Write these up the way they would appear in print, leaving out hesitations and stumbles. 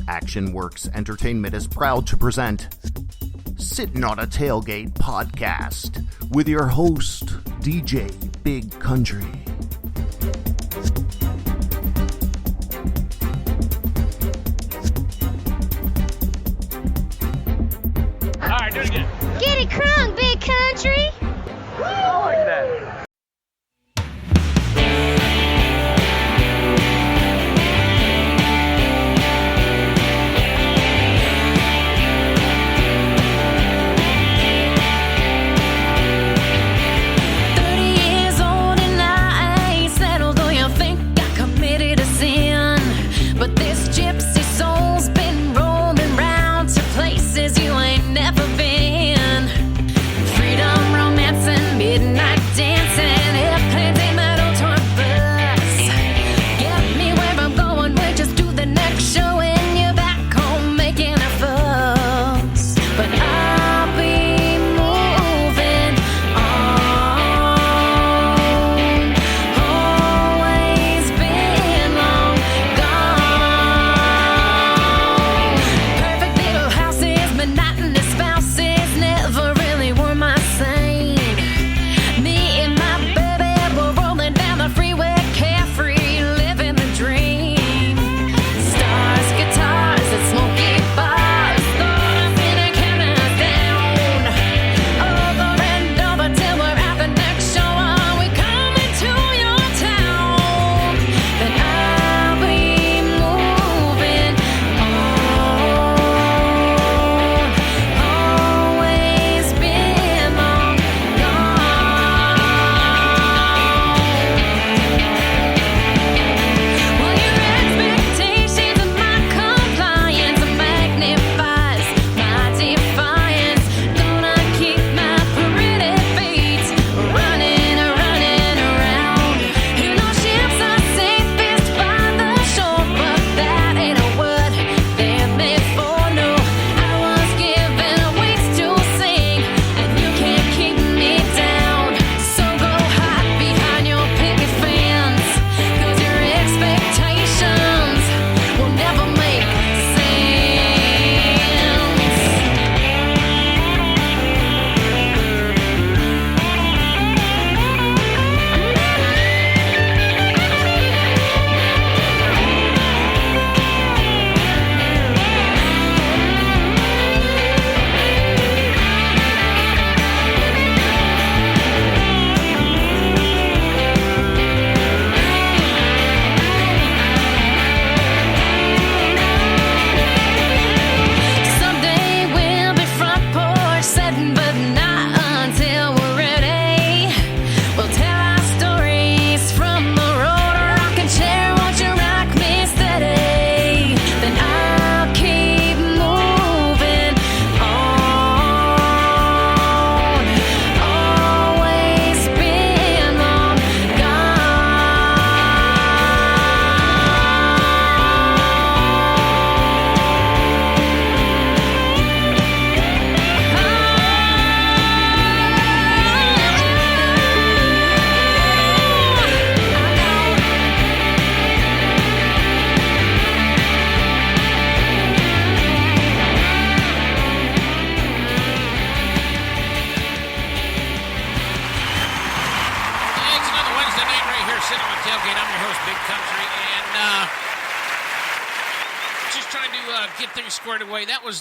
Action Works Entertainment is proud to present Sittin' on a Tailgate podcast with your host, DJ Big Country. All right, do it again. Get it crunk, Big Country. I like that.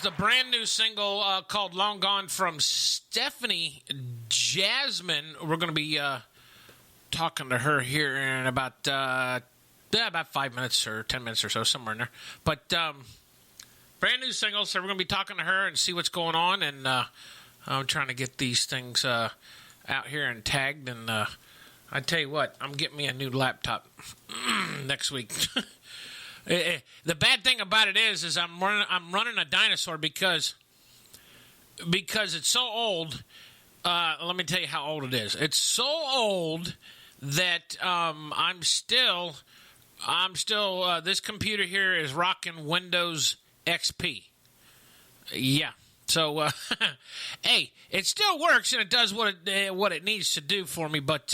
The brand new single called Long Gone from Stefanie Jasmine. We're going to be talking to her here in about 5 minutes or 10 minutes or so, somewhere in there. But brand new single, so we're going to be talking to her and see what's going on. And I'm trying to get these things out here and tagged. And I tell you what, I'm getting me a new laptop next week. The bad thing about it is I'm running a dinosaur because it's so old. Let me tell you how old it is. It's so old that I'm still this computer here is rocking Windows XP. Yeah. So hey, it still works and it does what it needs to do for me. But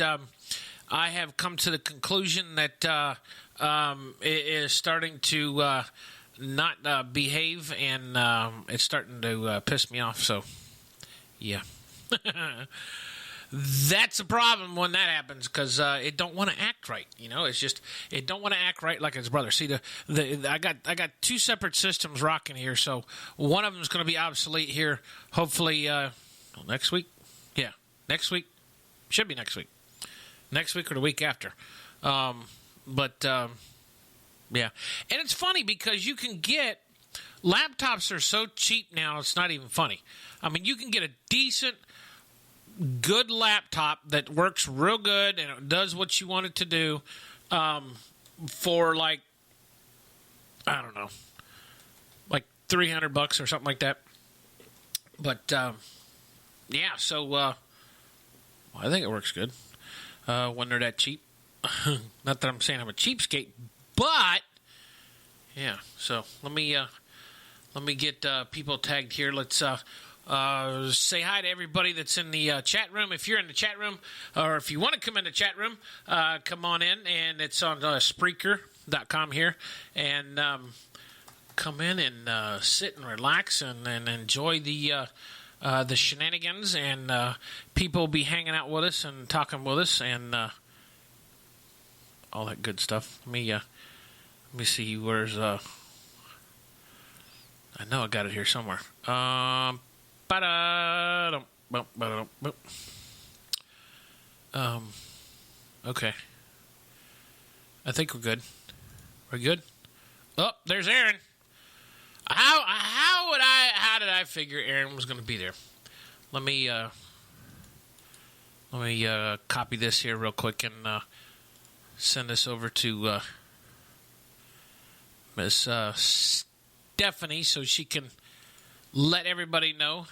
I have come to the conclusion that it is starting to not behave, and it's starting to piss me off. So, yeah. That's a problem when that happens, because it don't want to act right. It's just it don't want to act right like its brother. See, I got two separate systems rocking here, so one of them is going to be obsolete here. Hopefully next week. Yeah, next week should be next week or the week after. Yeah, and it's funny because you can get laptops are so cheap now. It's not even funny. I mean, you can get a decent, good laptop that works real good and it does what you want it to do for like, I don't know, like $300 or something like that. But yeah, so I think it works good when they're that cheap. Not that I'm saying I'm a cheapskate, but yeah. So let me get people tagged here. Let's say hi to everybody that's in the chat room. If you're in the chat room, or if you want to come in the chat room, come on in, and it's on Spreaker.com here, and come in and sit and relax and enjoy the shenanigans, and people will be hanging out with us and talking with us and all that good stuff. Let me see. Where's I know I got it here somewhere. Okay. I think we're good. We're good. Oh, there's Aaron. How did I figure Aaron was going to be there? Let me copy this here real quick and send this over to Miss Stefanie so she can let everybody know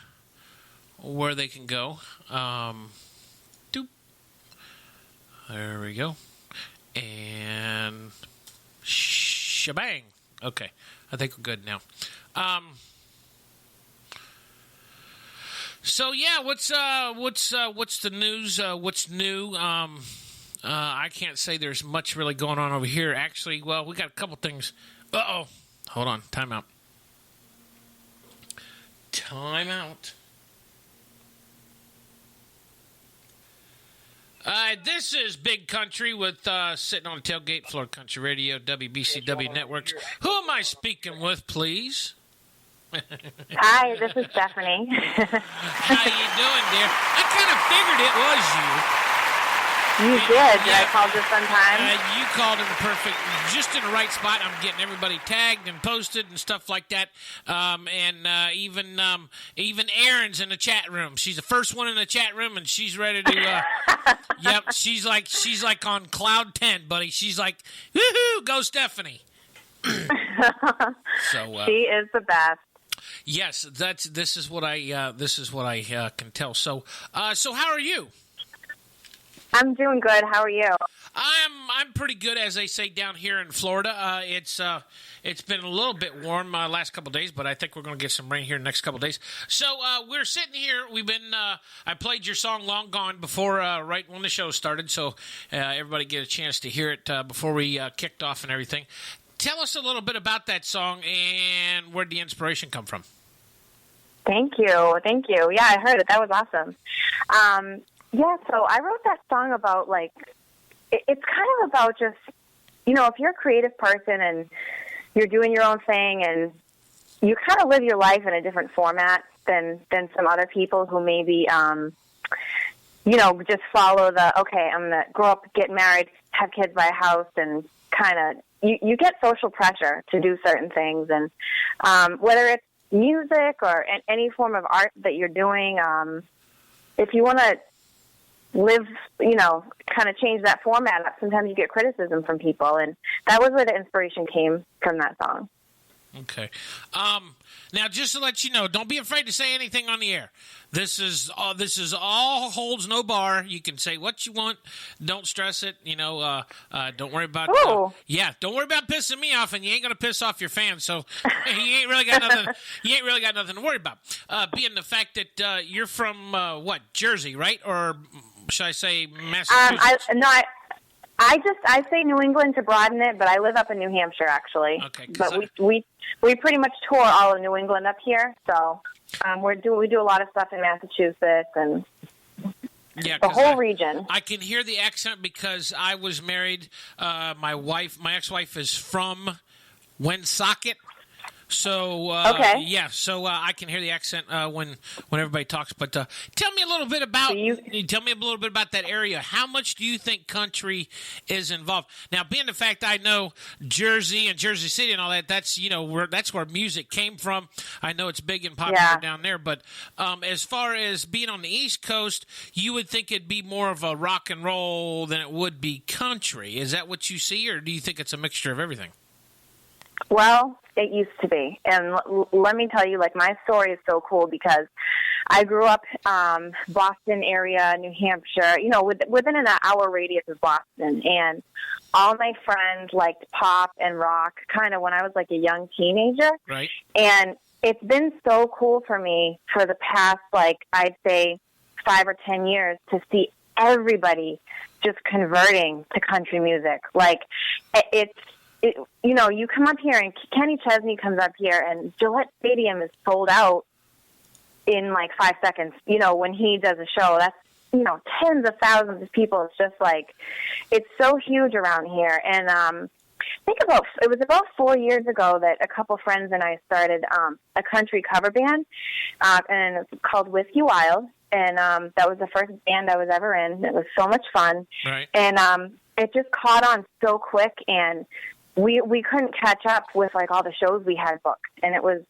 where they can go. Doop. There we go. And shebang. Okay. I think we're good now. So yeah, what's the news? What's new? I can't say there's much really going on over here. Actually, well, we got a couple things. Uh-oh. Hold on. Time out. This is Big Country with Sitting on a Tailgate, Florida Country Radio, WBCW Networks. Who am I speaking with, please? Hi, this is Stephanie. How you doing, dear? I kind of figured it was you. You did. Did I call just on time? You called in just in the right spot. I'm getting everybody tagged and posted and stuff like that. Even Erin's in the chat room. She's the first one in the chat room, and she's ready to. Yep, she's like on cloud 10, buddy. She's like, woohoo, go Stephanie. So she is the best. Yes, this is what I can tell. So how are you? I'm doing good. How are you? I'm pretty good, as they say down here in Florida. It's been a little bit warm last couple of days, but I think we're going to get some rain here in the next couple of days. So we're sitting here. We've been. I played your song "Long Gone" before, right when the show started, so everybody get a chance to hear it before we kicked off and everything. Tell us a little bit about that song and where'd the inspiration come from. Thank you. Yeah, I heard it. That was awesome. Yeah, so I wrote that song about, like, it's kind of about just, if you're a creative person and you're doing your own thing and you kind of live your life in a different format than some other people who maybe, just follow okay, I'm going to grow up, get married, have kids, buy a house, and kind of, you get social pressure to do certain things. And whether it's music or any form of art that you're doing, if you want to live, kind of change that format up, sometimes you get criticism from people, and that was where the inspiration came from that song. Okay. Now, just to let you know, don't be afraid to say anything on the air. This is all holds no bar. You can say what you want. Don't stress it. Don't worry about. Don't worry about pissing me off, and you ain't gonna piss off your fans. So you ain't really got nothing. You ain't really got nothing to worry about. Being the fact that you're from Jersey, right? Or should I say Massachusetts? I say New England to broaden it, but I live up in New Hampshire actually. Okay, but we pretty much tour all of New England up here, so we do a lot of stuff in Massachusetts and yeah, the whole region. I can hear the accent because I was married. My ex-wife is from Woonsocket. So okay. Yeah, so I can hear the accent when everybody talks. But tell me a little bit about that area. How much do you think country is involved? Now, being the fact I know Jersey and Jersey City and all that, that's where music came from. I know it's big and popular down there. But as far as being on the East Coast, you would think it'd be more of a rock and roll than it would be country. Is that what you see, or do you think it's a mixture of everything? Well, it used to be. And let me tell you, like, my story is so cool because I grew up Boston area, New Hampshire, within an hour radius of Boston. And all my friends liked pop and rock kind of when I was like a young teenager. Right. And it's been so cool for me for the past, like, I'd say 5 or 10 years to see everybody just converting to country music. Like, you come up here and Kenny Chesney comes up here and Gillette Stadium is sold out in like 5 seconds. When he does a show, that's, tens of thousands of people. It's just like, it's so huge around here. And it was about 4 years ago that a couple friends and I started a country cover band, and it's called Whiskey Wild. And that was the first band I was ever in. It was so much fun. Right. And it just caught on so quick, and we couldn't catch up with like all the shows we had booked. And it was,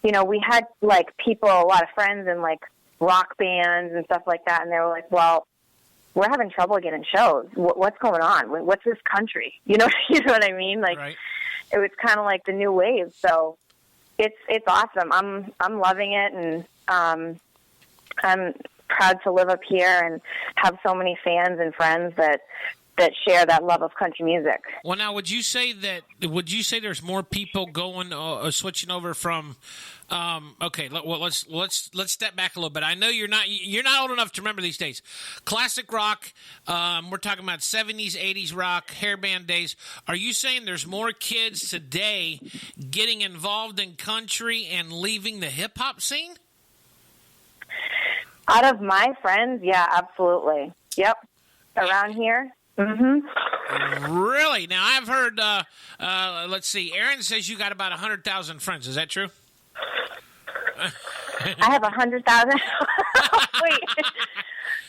we had like people, a lot of friends in like rock bands and stuff like that. And they were like, well, we're having trouble getting shows. What's going on? What's this country? You know what I mean? Like, right. It was kind of like the new wave. So it's awesome. I'm loving it. And, I'm proud to live up here and have so many fans and friends that share that love of country music. Well, now, would you say there's more people going switching over from? Okay, let's step back a little bit. I know you're not old enough to remember these days. Classic rock. We're talking about 70s, 80s rock, hairband days. Are you saying there's more kids today getting involved in country and leaving the hip hop scene? Out of my friends, yeah, absolutely. Yep, around here. Mm-hmm. Really? Now, I've heard, let's see, Aaron says you got about 100,000 friends. Is that true? I have 100,000? Wait,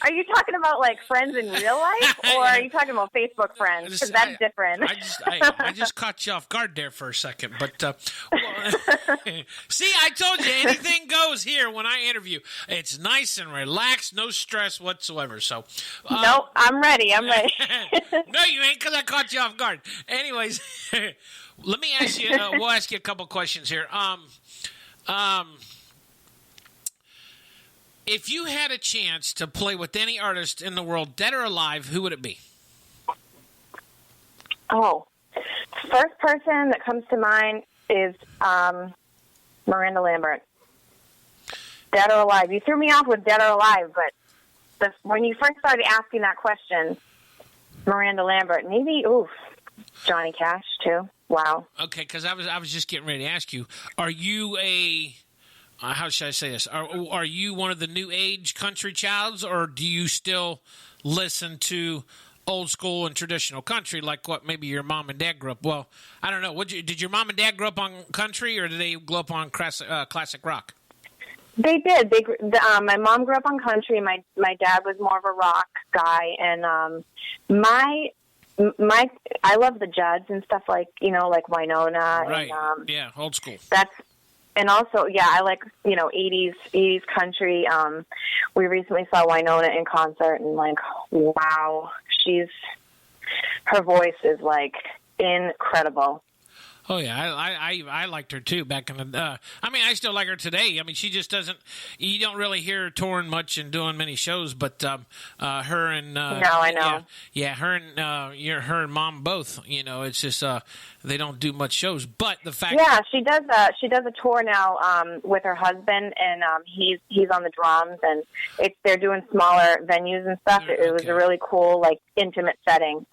are you talking about, like, friends in real life, or are you talking about Facebook friends? Because that's different. I just caught you off guard there for a second. But, see, I told you, anything goes here when I interview. It's nice and relaxed, no stress whatsoever. So, no, I'm ready. No, you ain't, because I caught you off guard. Anyways, let me ask you, we'll ask you a couple questions here. If you had a chance to play with any artist in the world, dead or alive, who would it be? Oh, first person that comes to mind is Miranda Lambert. Dead or alive. You threw me off with dead or alive, but when you first started asking that question, Miranda Lambert, maybe, Johnny Cash, too. Wow. Okay, because I was just getting ready to ask you, are you a... how should I say this? Are you one of the new age country childs, or do you still listen to old school and traditional country like what maybe your mom and dad grew up? Well, I don't know. Did your mom and dad grow up on country, or did they grow up on classic rock? They did. My mom grew up on country. My dad was more of a rock guy, and I love the Judds and stuff like Winona. Right. And, yeah, old school. And also, yeah, I like, 80s country. We recently saw Winona in concert, and, like, wow, her voice is, like, incredible. Oh yeah, I liked her too back in the. I mean, I still like her today. I mean, she just doesn't. You don't really hear her touring much and doing many shows. But her and no, I know. Yeah, her and mom both. You know, it's just they don't do much shows. But the fact. Yeah, she does. She does a tour now with her husband, and he's on the drums, and they're doing smaller venues and stuff. It was a really cool, like, intimate setting.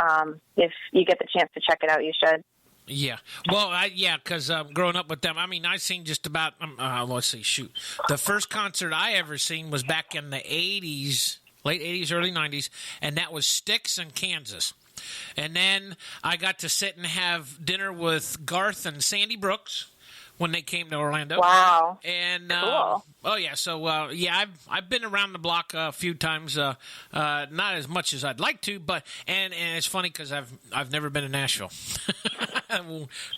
If you get the chance to check it out, you should. Yeah. Well, because growing up with them, I mean, I seen just about, let's see, the first concert I ever seen was back in the 80s, late 80s, early 90s, and that was Styx in Kansas. And then I got to sit and have dinner with Garth and Sandy Brooks when they came to Orlando. Wow. And cool. Oh yeah, so I've been around the block a few times, not as much as I'd like to, but and it's funny because I've never been to Nashville.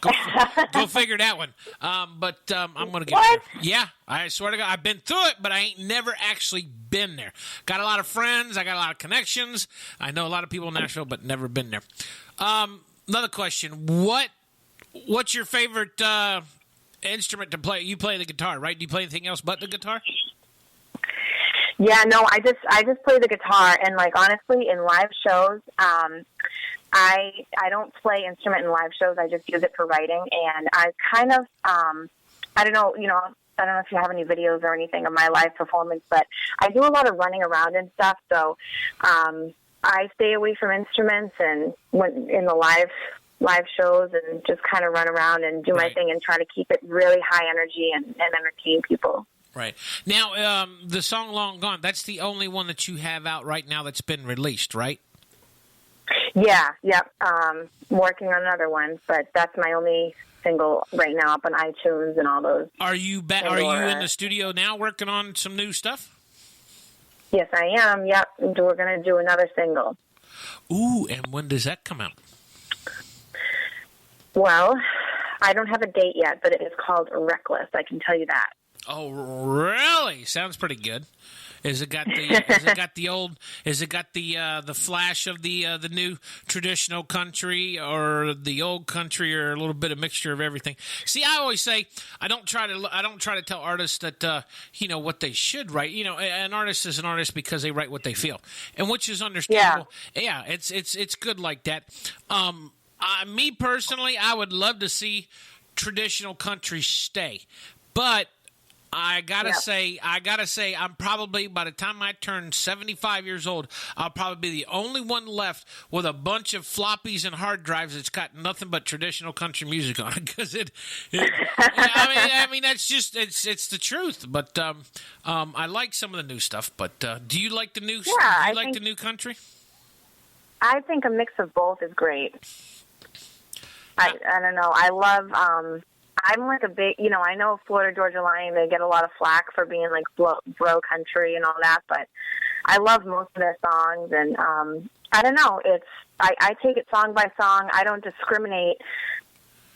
Go figure that one. But I'm gonna get there. Yeah, I swear to God, I've been through it, but I ain't never actually been there. Got a lot of friends, I got a lot of connections. I know a lot of people in Nashville, but never been there. Another question: What's your favorite instrument to play? You play the guitar, right? Do you play anything else but the guitar? Yeah, no, I just play the guitar, and, like, honestly, in live shows, I don't play instrument in live shows. I just use it for writing, and I kind of I don't know, I don't know if you have any videos or anything of my live performance, but I do a lot of running around and stuff, so I stay away from instruments and when in the live shows and just kind of run around and do my thing and try to keep it really high energy and entertain people. Right. Now, the song Long Gone, that's the only one that you have out right now that's been released, right? Yeah, yep. Working on another one, but that's my only single right now up on iTunes and all those. Are you Are you in the studio now working on some new stuff? Yes, I am, yep. We're going to do another single. Ooh, and when does that come out? Well, I don't have a date yet, but it is called Reckless. I can tell you that. Oh, really? Sounds pretty good. Is it got the flash of the new traditional country or the old country or a little bit of mixture of everything? See, I always say I don't try to tell artists that what they should write. An artist is an artist because they write what they feel, and which is understandable. Yeah, it's good like that. Me personally, I would love to see traditional country stay, but I gotta say, I'm probably, by the time I turn 75 years old, I'll probably be the only one left with a bunch of floppies and hard drives that's got nothing but traditional country music on it. Because I mean, that's just it's the truth. But I like some of the new stuff. But do you like the new? Yeah, do you like the new country? I think a mix of both is great. I don't know. I love. I'm like a big, I know Florida Georgia Line, they get a lot of flack for being like bro country and all that, but I love most of their songs, and I don't know, I take it song by song. I don't discriminate.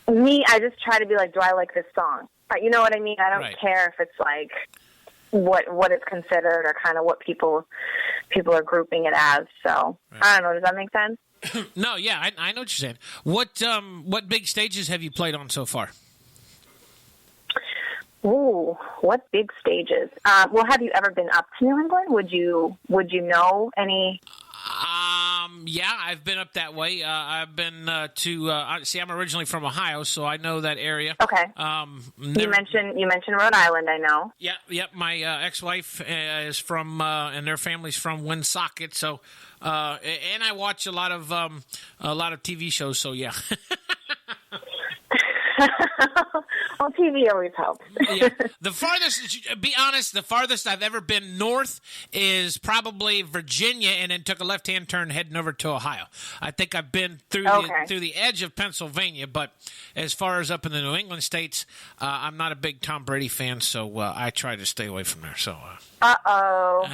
I just try to be like, do I like this song? You know what I mean? I don't care if it's like what it's considered or kind of what people are grouping it as. So I don't know. Does that make sense? No, yeah, I know what you're saying. What big stages have you played on so far? Ooh, what big stages? Well, have you ever been up to New England? Would you know any? Yeah, I've been up that way. I've been see, I'm originally from Ohio, so I know that area. Okay. You mentioned Rhode Island, I know. Yep. My ex-wife is from, and their family's from Woonsocket, so, and I watch a lot of TV shows, so yeah. Well, TV always helps. Yeah. The farthest I've ever been north is probably Virginia, and then took a left-hand turn heading over to Ohio. I think I've been through the edge of Pennsylvania, but as far as up in the New England states, I'm not a big Tom Brady fan, so I try to stay away from there. So. Uh-oh.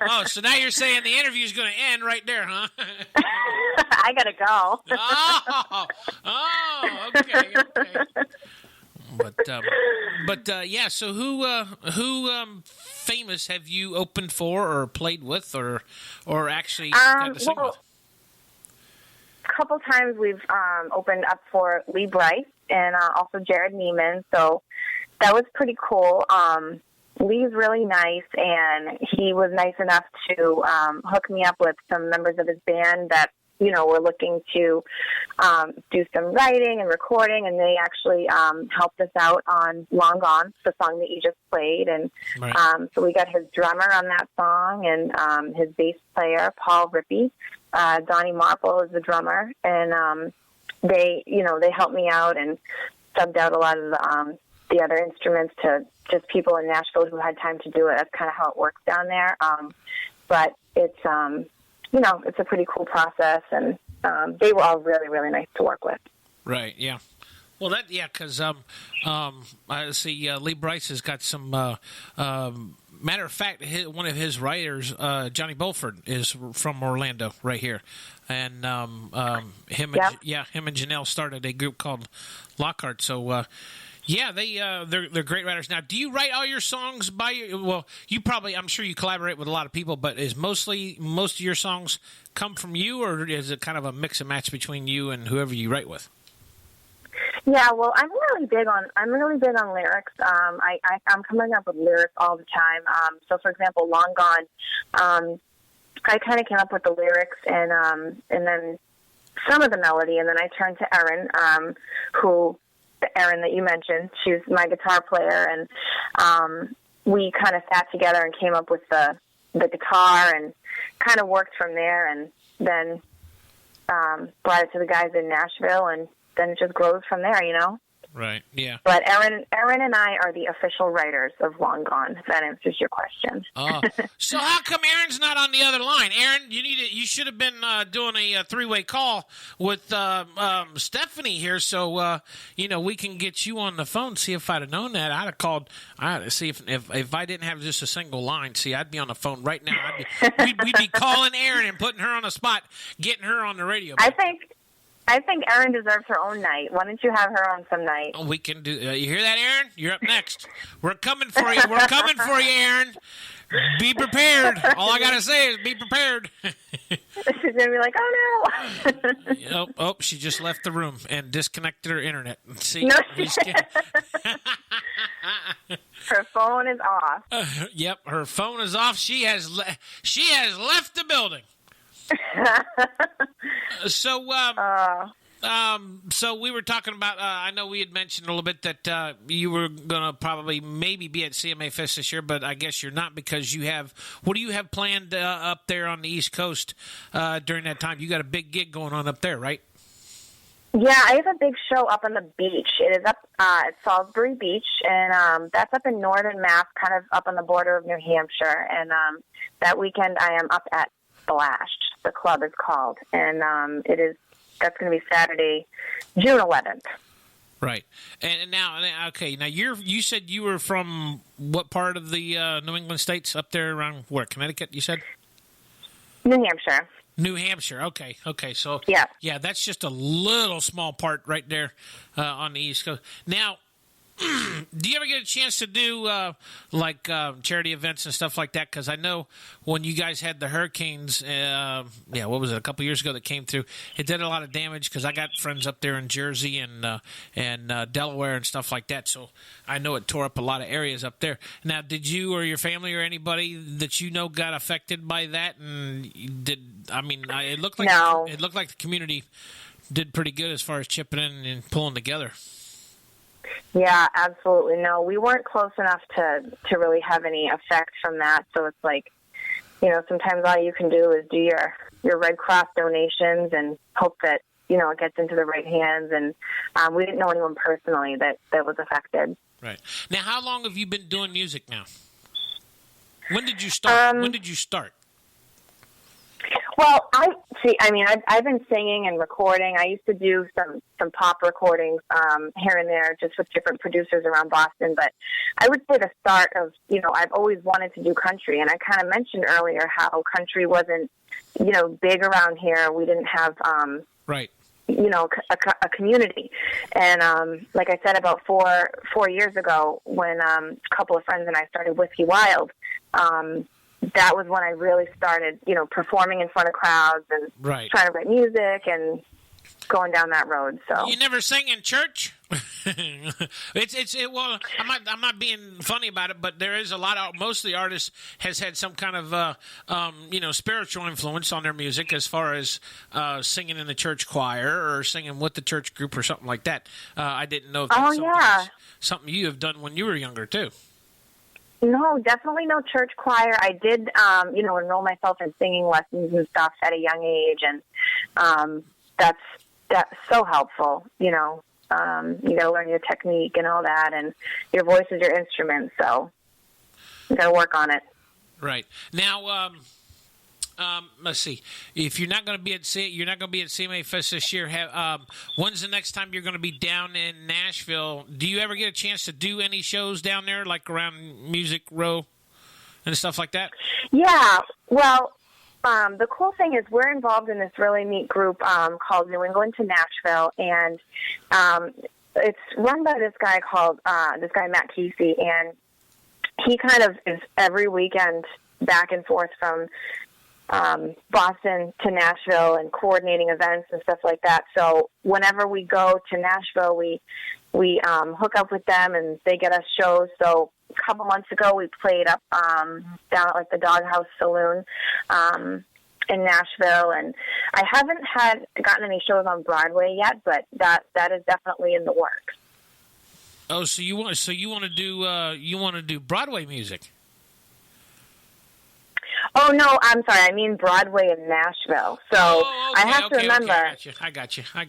Oh, so now you're saying the interview is going to end right there, huh? I got to go. Okay. But yeah. So who famous have you opened for or played with or actually got to sing with? couple times we've opened up for Lee Bryce and also Jared Neiman, so that was pretty cool. Lee's really nice, and he was nice enough to hook me up with some members of his band that, were looking to do some writing and recording, and they actually helped us out on Long Gone, the song that you just played. And Right. so we got his drummer on that song and his bass player, Paul Rippey. Donnie Marple is the drummer, and they helped me out and subbed out a lot of the other instruments to just people in Nashville who had time to do it. That's kind of how it works down there. But it's it's a pretty cool process, and they were all really, really nice to work with. Right, yeah. Well, because I see Lee Bryce has got some. Matter of fact, one of his writers, Johnny Beaufort, is from Orlando, right here, and him and Janelle started a group called Lockhart. So. They're great writers. Now, do you write all your songs by you probably, I'm sure you collaborate with a lot of people, but is most of your songs come from you, or is it kind of a mix and match between you and whoever you write with? Yeah, well, I'm really big on lyrics. I'm coming up with lyrics all the time. So, for example, Long Gone, I kind of came up with the lyrics and then some of the melody, and then I turned to Erin, Erin that you mentioned. She's my guitar player, and we kind of sat together and came up with the guitar and kind of worked from there, and then brought it to the guys in Nashville, and then it just grows from there, Right, yeah. But Erin and I are the official writers of Long Gone, if that answers your question. So how come Erin's not on the other line? Erin, you should have been doing a three-way call with Stefanie here, so we can get you on the phone. See, if I'd have known that, I'd have called. See if I didn't have just a single line. See, I'd be on the phone right now. We'd be calling Erin and putting her on the spot, getting her on the radio. I think Erin deserves her own night. Why don't you have her on some night? We can do. You hear that, Erin? You're up next. We're coming for you. We're coming for you, Erin. Be prepared. All I gotta say is be prepared. She's gonna be like, "Oh no!" Oh, she just left the room and disconnected her internet. See, no, her phone is off. Yep, her phone is off. She has left the building. So we were talking about, I know we had mentioned a little bit that you were going to probably maybe be at CMA Fest this year, but I guess you're not because what do you have planned up there on the East Coast during that time? You got a big gig going on up there, right? Yeah, I have a big show up on the beach. It is up at Salisbury Beach, and that's up in northern Mass, kind of up on the border of New Hampshire. And that weekend I am up at Splashed, the club is called, and that's going to be Saturday, June 11th. Right, and now you said you were from what part of the New England states up there around where, Connecticut? You said New Hampshire. New Hampshire. Okay. So yeah, that's just a little small part right there on the East Coast. Now, do you ever get a chance to do charity events and stuff like that? Because I know when you guys had the hurricanes, what was it, a couple years ago that came through, it did a lot of damage because I got friends up there in Jersey and Delaware and stuff like that. So I know it tore up a lot of areas up there. Now, did you or your family or anybody that got affected by that? And it looked like it looked like the community did pretty good as far as chipping in and pulling together. Yeah, absolutely. No, we weren't close enough to really have any effect from that. So it's like, sometimes all you can do is do your Red Cross donations and hope that, it gets into the right hands. And we didn't know anyone personally that was affected. Right. Now, how long have you been doing music now? When did you start? Well, I've been singing and recording. I used to do some pop recordings here and there just with different producers around Boston. But I would say the start of, I've always wanted to do country. And I kind of mentioned earlier how country wasn't, big around here. We didn't have, right. A community. And like I said, about four years ago when a couple of friends and I started Whiskey Wild, that was when I really started, performing in front of crowds and right. trying to write music and, going down that road. So you never sang in church? Well, I'm not being funny about it, but there is a lot of, most of the artists has had some kind of spiritual influence on their music, as far as singing in the church choir or singing with the church group or something like that. I didn't know if that's something you have done when you were younger too. No, definitely no church choir. I did enroll myself in singing lessons and stuff at a young age, and that's so helpful. You got to learn your technique and all that, and your voice is your instrument, so you got to work on it. Right. Now, let's see. If you're not going to be at CMA Fest this year, when's the next time you're going to be down in Nashville? Do you ever get a chance to do any shows down there, like around Music Row and stuff like that? Yeah. Well, the cool thing is we're involved in this really neat group called New England to Nashville, and it's run by this guy Matt Casey, and he kind of is every weekend back and forth from Boston to Nashville and coordinating events and stuff like that. So whenever we go to Nashville, we hook up with them and they get us shows. So a couple months ago, we played up down at the Doghouse Saloon in Nashville, and I haven't gotten any shows on Broadway yet, but that is definitely in the works. Oh, so you want to do Broadway music? Oh, no, I'm sorry. I mean Broadway in Nashville. So okay, I have to remember. Okay, I got you. I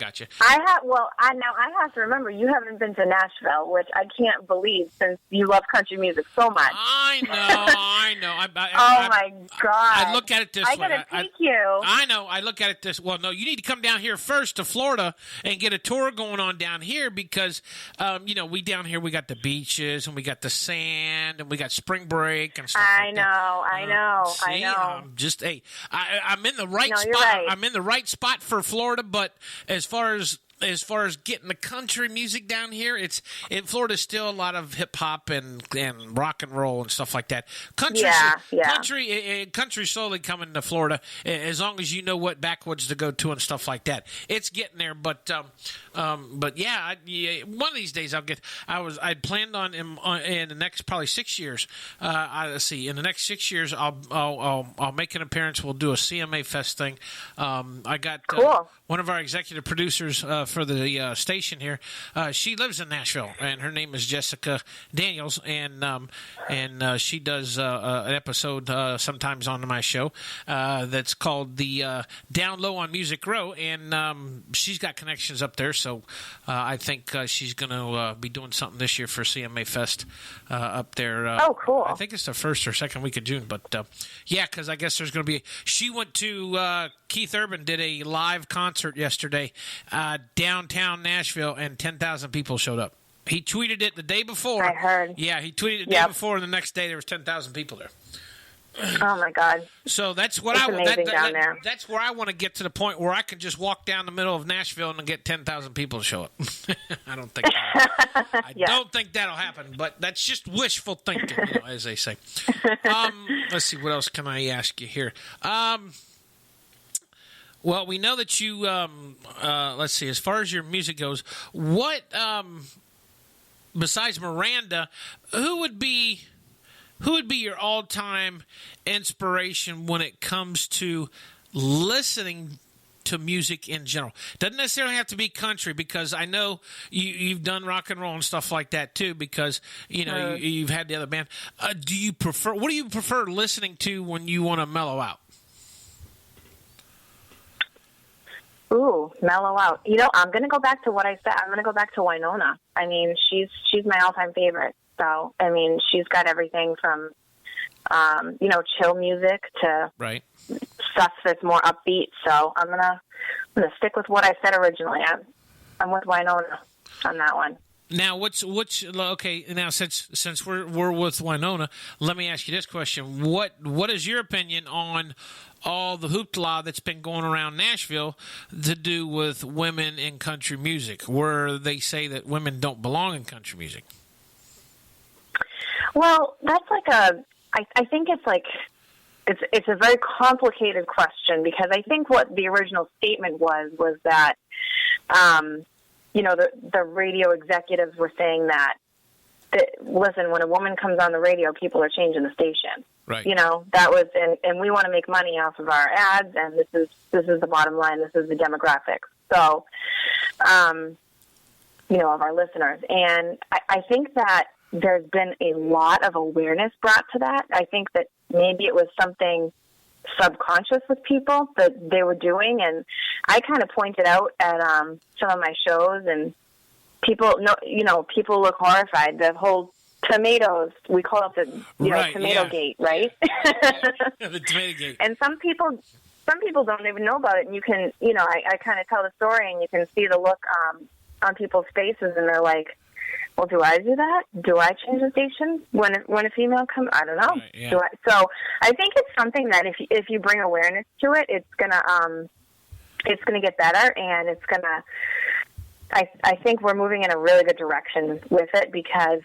have to remember you haven't been to Nashville, which I can't believe since you love country music so much. I know. My God. I look at it this way. I got to take you. I know. I look at it this. Well, no, you need to come down here first to Florida and get a tour going on down here because, we down here, we got the beaches and we got the sand and we got spring break and stuff like that. I know. I'm in the right spot. Right. I'm in the right spot for Florida, but as far as getting the country music down here, Florida's still a lot of hip hop and rock and roll and stuff like that. Country slowly coming to Florida as long as you know what backwoods to go to and stuff like that. It's getting there, but one of these days I'd planned on in the next probably 6 years. In the next 6 years I'll make an appearance. We'll do a CMA Fest thing. I got one of our executive producers for the station here. She lives in Nashville, and her name is Jessica Daniels, and she does an episode sometimes on my show that's called the Dowmload on Music Row, and she's got connections up there, so I think she's going to be doing something this year for CMA Fest up there. Oh, cool. I think it's the first or second week of June, but because I guess there's going to be she went to Keith Urban did a live concert yesterday downtown Nashville, and 10,000 people showed up. He tweeted it the day before. I heard. Yeah, he tweeted it the day before, and the next day there was 10,000 people there. Oh my God! So that's what that's where I want to get to the point where I can just walk down the middle of Nashville and get 10,000 people to show up. I don't think don't think that'll happen, but that's just wishful thinking, as they say. Let's see, what else can I ask you here? Well, we know that you. Let's see. As far as your music goes, what besides Miranda, who would be your all-time inspiration when it comes to listening to music in general? Doesn't necessarily have to be country, because I know you've done rock and roll and stuff like that too, because you've had the other band. What do you prefer listening to when you want to mellow out? Ooh, mellow out. I'm going to go back to what I said. I'm going to go back to Winona. I mean, she's my all-time favorite. So, I mean, she's got everything from, chill music to stuff that's more upbeat. So I'm gonna stick with what I said originally. I'm with Winona on that one. Now, okay? Now, since we're with Winona, let me ask you this question: What is your opinion on all the hoopla that's been going around Nashville to do with women in country music, where they say that women don't belong in country music? Well, that's I think it's it's a very complicated question, because I think what the original statement was that, the radio executives were saying that, listen, when a woman comes on the radio, people are changing the station. Right. That was, and we want to make money off of our ads, and this is the bottom line. This is the demographics. So, of our listeners. And I think that there's been a lot of awareness brought to that. I think that maybe it was something subconscious with people that they were doing. And I kind of pointed out at some of my shows, and people look horrified. The whole tomatoes, we call it the tomato gate, right? The tomato gate. And some people don't even know about it. And you can, I kind of tell the story, and you can see the look on people's faces, and they're like, well, do I do that? Do I change the station when a female comes? I don't know. Right, yeah. So I think it's something that if you bring awareness to it, it's gonna get better, and it's gonna. I think we're moving in a really good direction with it, because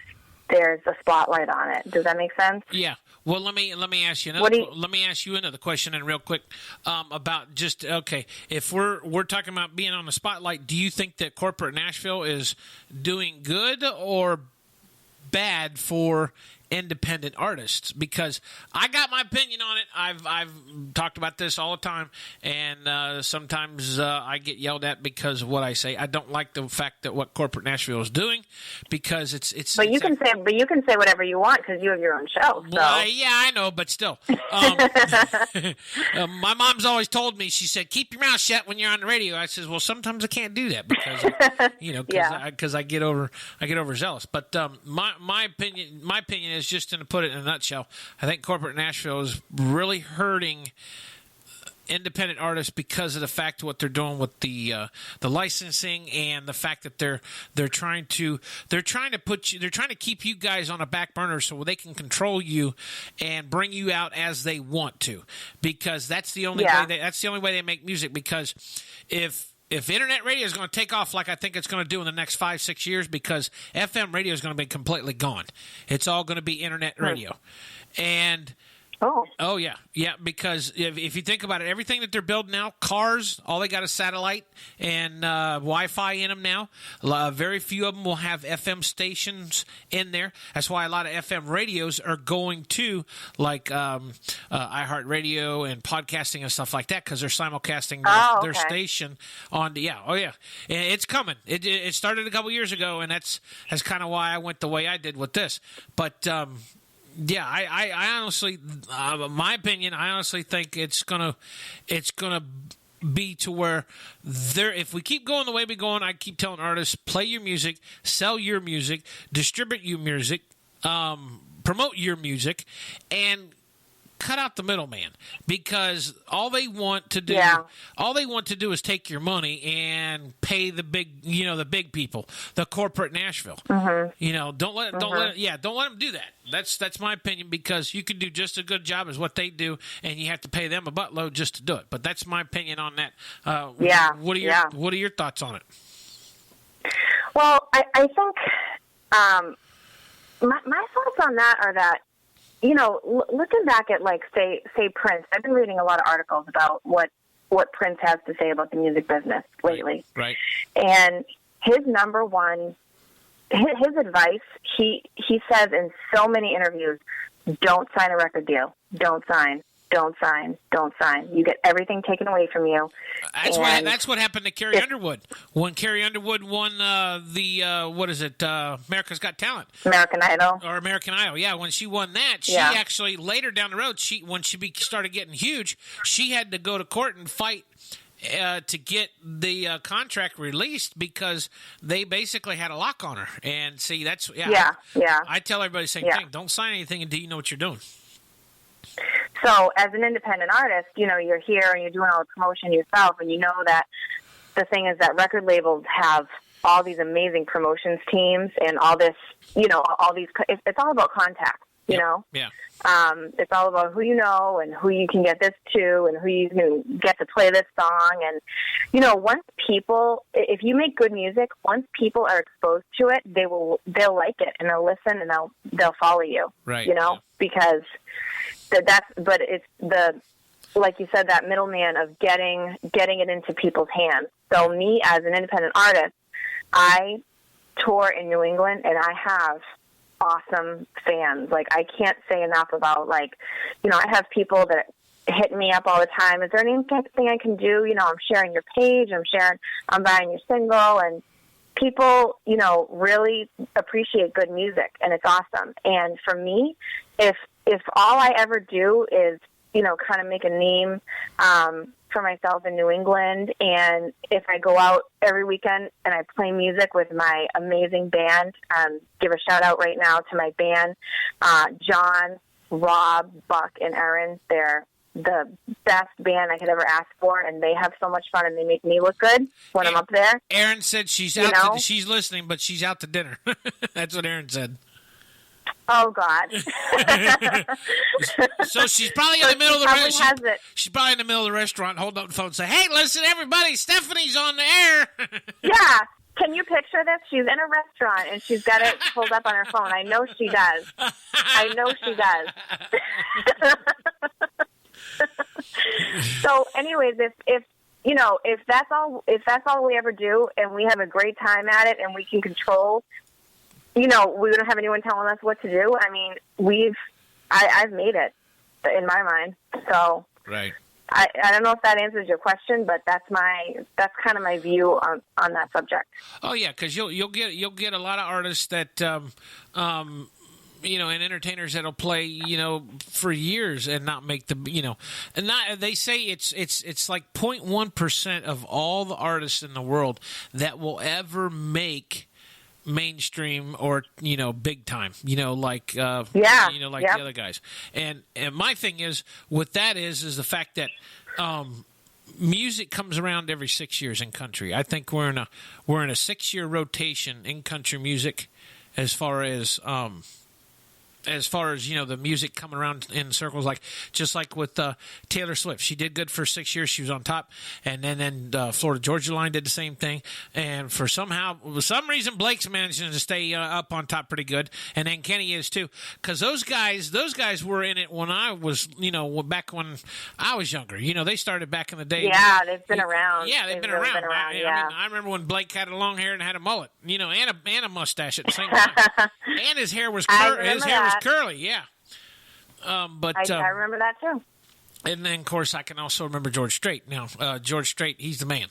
there's a spotlight on it. Does that make sense? Yeah. Well, let me ask you another question, and real quick, about just if we're talking about being on the spotlight, do you think that corporate Nashville is doing good or bad for independent artists? Because I got my opinion on it. I've talked about this all the time, and sometimes I get yelled at because of what I say. I don't like the fact that what corporate Nashville is doing, because it's. But you can say whatever you want, because you have your own show. So. Well, yeah, I know, but still, my mom's always told me. She said, "Keep your mouth shut when you're on the radio." I says, "Well, sometimes I can't do that because because I get overzealous." But my opinion is, just to put it in a nutshell, I think corporate Nashville is really hurting independent artists because of the fact what they're doing with the licensing, and the fact that they're trying to keep you guys on a back burner so they can control you and bring you out as they want to, because that's the only way they make music. Because if internet radio is going to take off like I think it's going to do in the next 5-6 years, because FM radio is going to be completely gone. It's all going to be internet radio. And oh yeah, because if you think about it, everything that they're building now, cars, all they got is satellite and Wi-Fi in them now. Very few of them will have FM stations in there. That's why a lot of FM radios are going to iHeartRadio and podcasting and stuff like that, because they're simulcasting their station on the and it's coming. It started a couple years ago, and that's kind of why I went the way I did with this. But yeah, I honestly, my opinion, I honestly think it's gonna be to where if we keep going the way we're going, I keep telling artists, play your music, sell your music, distribute your music, promote your music, and cut out the middleman, because all they want to do is take your money and pay the big people, the corporate Nashville. Mm-hmm. Don't let them do that. That's my opinion, because you can do just as good a job as what they do, and you have to pay them a buttload just to do it. But that's my opinion on that. What are your thoughts on it? Well, I think my thoughts on that are that, looking back at, like, say Prince, I've been reading a lot of articles about what Prince has to say about the music business lately. Right. And his number one, his advice, he says in so many interviews, don't sign a record deal. Don't sign. Don't sign. Don't sign. You get everything taken away from you. That's what happened to Carrie Underwood. When Carrie Underwood won America's Got Talent. American Idol. Or American Idol, yeah. When she won that, she actually, later down the road, when she started getting huge, she had to go to court and fight to get the contract released, because they basically had a lock on her. And see, that's, I tell everybody the same thing. Don't sign anything until you know what you're doing. So as an independent artist, you're here and you're doing all the promotion yourself, and you know that the thing is that record labels have all these amazing promotions teams and all this, all these, it's all about contacts, you know? Yeah. It's all about who you know and who you can get this to and who you can get to play this song. And, once people, if you make good music, once people are exposed to it, they'll like it and they'll listen and they'll follow you, right? Because but it's like you said, that middleman of getting it into people's hands. So me as an independent artist, I tour in New England, and I have awesome fans. Like, I can't say enough about, like, I have people that hit me up all the time. Is there anything I can do? I'm sharing your page. I'm buying your single, and people, really appreciate good music, and it's awesome. And for me, if all I ever do is, kind of make a name for myself in New England, and if I go out every weekend and I play music with my amazing band, give a shout out right now to my band, John, Rob, Buck, and Erin. They're the best band I could ever ask for, and they have so much fun, and they make me look good when I'm up there. Erin said she's out. She's listening, but she's out to dinner. That's what Erin said. Oh God! So she's probably in the middle of the restaurant. She's probably in the middle of the restaurant, holding up the phone, and say, "Hey, listen, everybody, Stefanie's on the air." Yeah. Can you picture this? She's in a restaurant and she's got it pulled up on her phone. I know she does. So, anyways, if that's all we ever do, and we have a great time at it, and we can control, we don't have anyone telling us what to do. I mean, I've made it in my mind. So, right. I don't know if that answers your question, but that's kind of my view on that subject. Oh yeah, because you'll get a lot of artists that and entertainers that'll play for years and not make the and not, they say it's like 0.1% of all the artists in the world that will ever make mainstream or big time like the other guys, and my thing is with that is the fact that music comes around every 6 years in country. I think we're in a 6-year rotation in country music as far as the music coming around in circles, just like with Taylor Swift. She did good for 6 years. She was on top. And then Florida Georgia Line did the same thing. And for some reason, Blake's managing to stay up on top pretty good. And then Kenny is too. Because those guys were in it when I was, back when I was younger. They started back in the day. Yeah, they've been around. Yeah, they've been really around. I remember when Blake had long hair and had a mullet, and a mustache at the same time. And his hair was curly, yeah. But I remember that too. And then, of course, I can also remember George Strait. Now, George Strait, he's the man.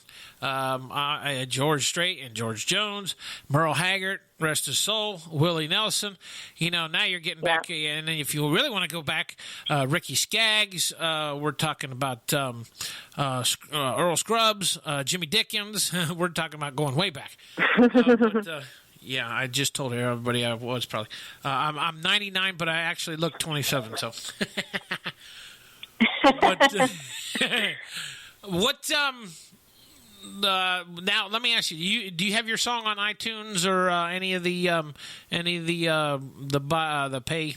George Strait and George Jones, Merle Haggard, rest his soul, Willie Nelson. Now you're getting back. And then if you really want to go back, Ricky Skaggs. We're talking about Earl Scruggs, Jimmy Dickens. We're talking about going way back. Yeah, I just told everybody I was probably. I'm 99, but I actually look 27. So, but what? Now let me ask you: Do you have your song on iTunes or any of the pay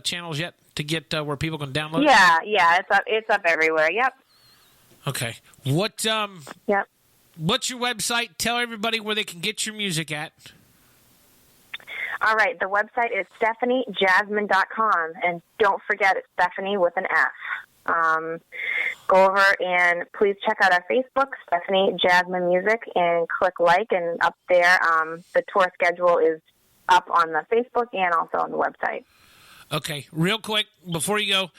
channels yet to get where people can download? Yeah, it's up everywhere. Yep. Okay. What? Yep. What's your website? Tell everybody where they can get your music at. All right. The website is StefanieJasmine.com. And don't forget, it's Stefanie with an F. Go over and please check out our Facebook, Stefanie Jasmine Music, and click like. And up there, the tour schedule is up on the Facebook and also on the website. Okay, real quick, before you go,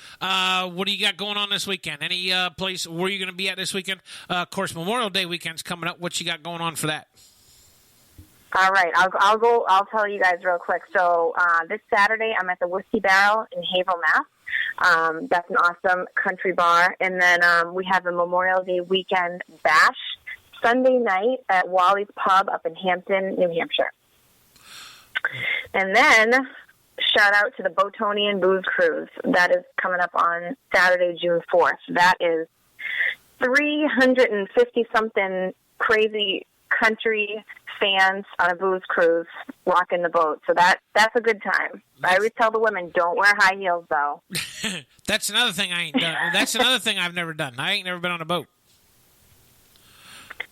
what do you got going on this weekend? Any place where you going to be at this weekend? Of course, Memorial Day weekend's coming up. What you got going on for that? All right, I'll tell you guys real quick. So this Saturday, I'm at the Whiskey Barrel in Haverhill, Mass. That's an awesome country bar. And then we have a Memorial Day weekend bash Sunday night at Wally's Pub up in Hampton, New Hampshire. And then shout out to the Botonian Booze Cruise. That is coming up on Saturday, June 4th. That is 350-something crazy country fans on a booze cruise rocking the boat. So that's a good time. I always tell the women, don't wear high heels, though. That's another thing I ain't done. That's another thing I've never done. I ain't never been on a boat.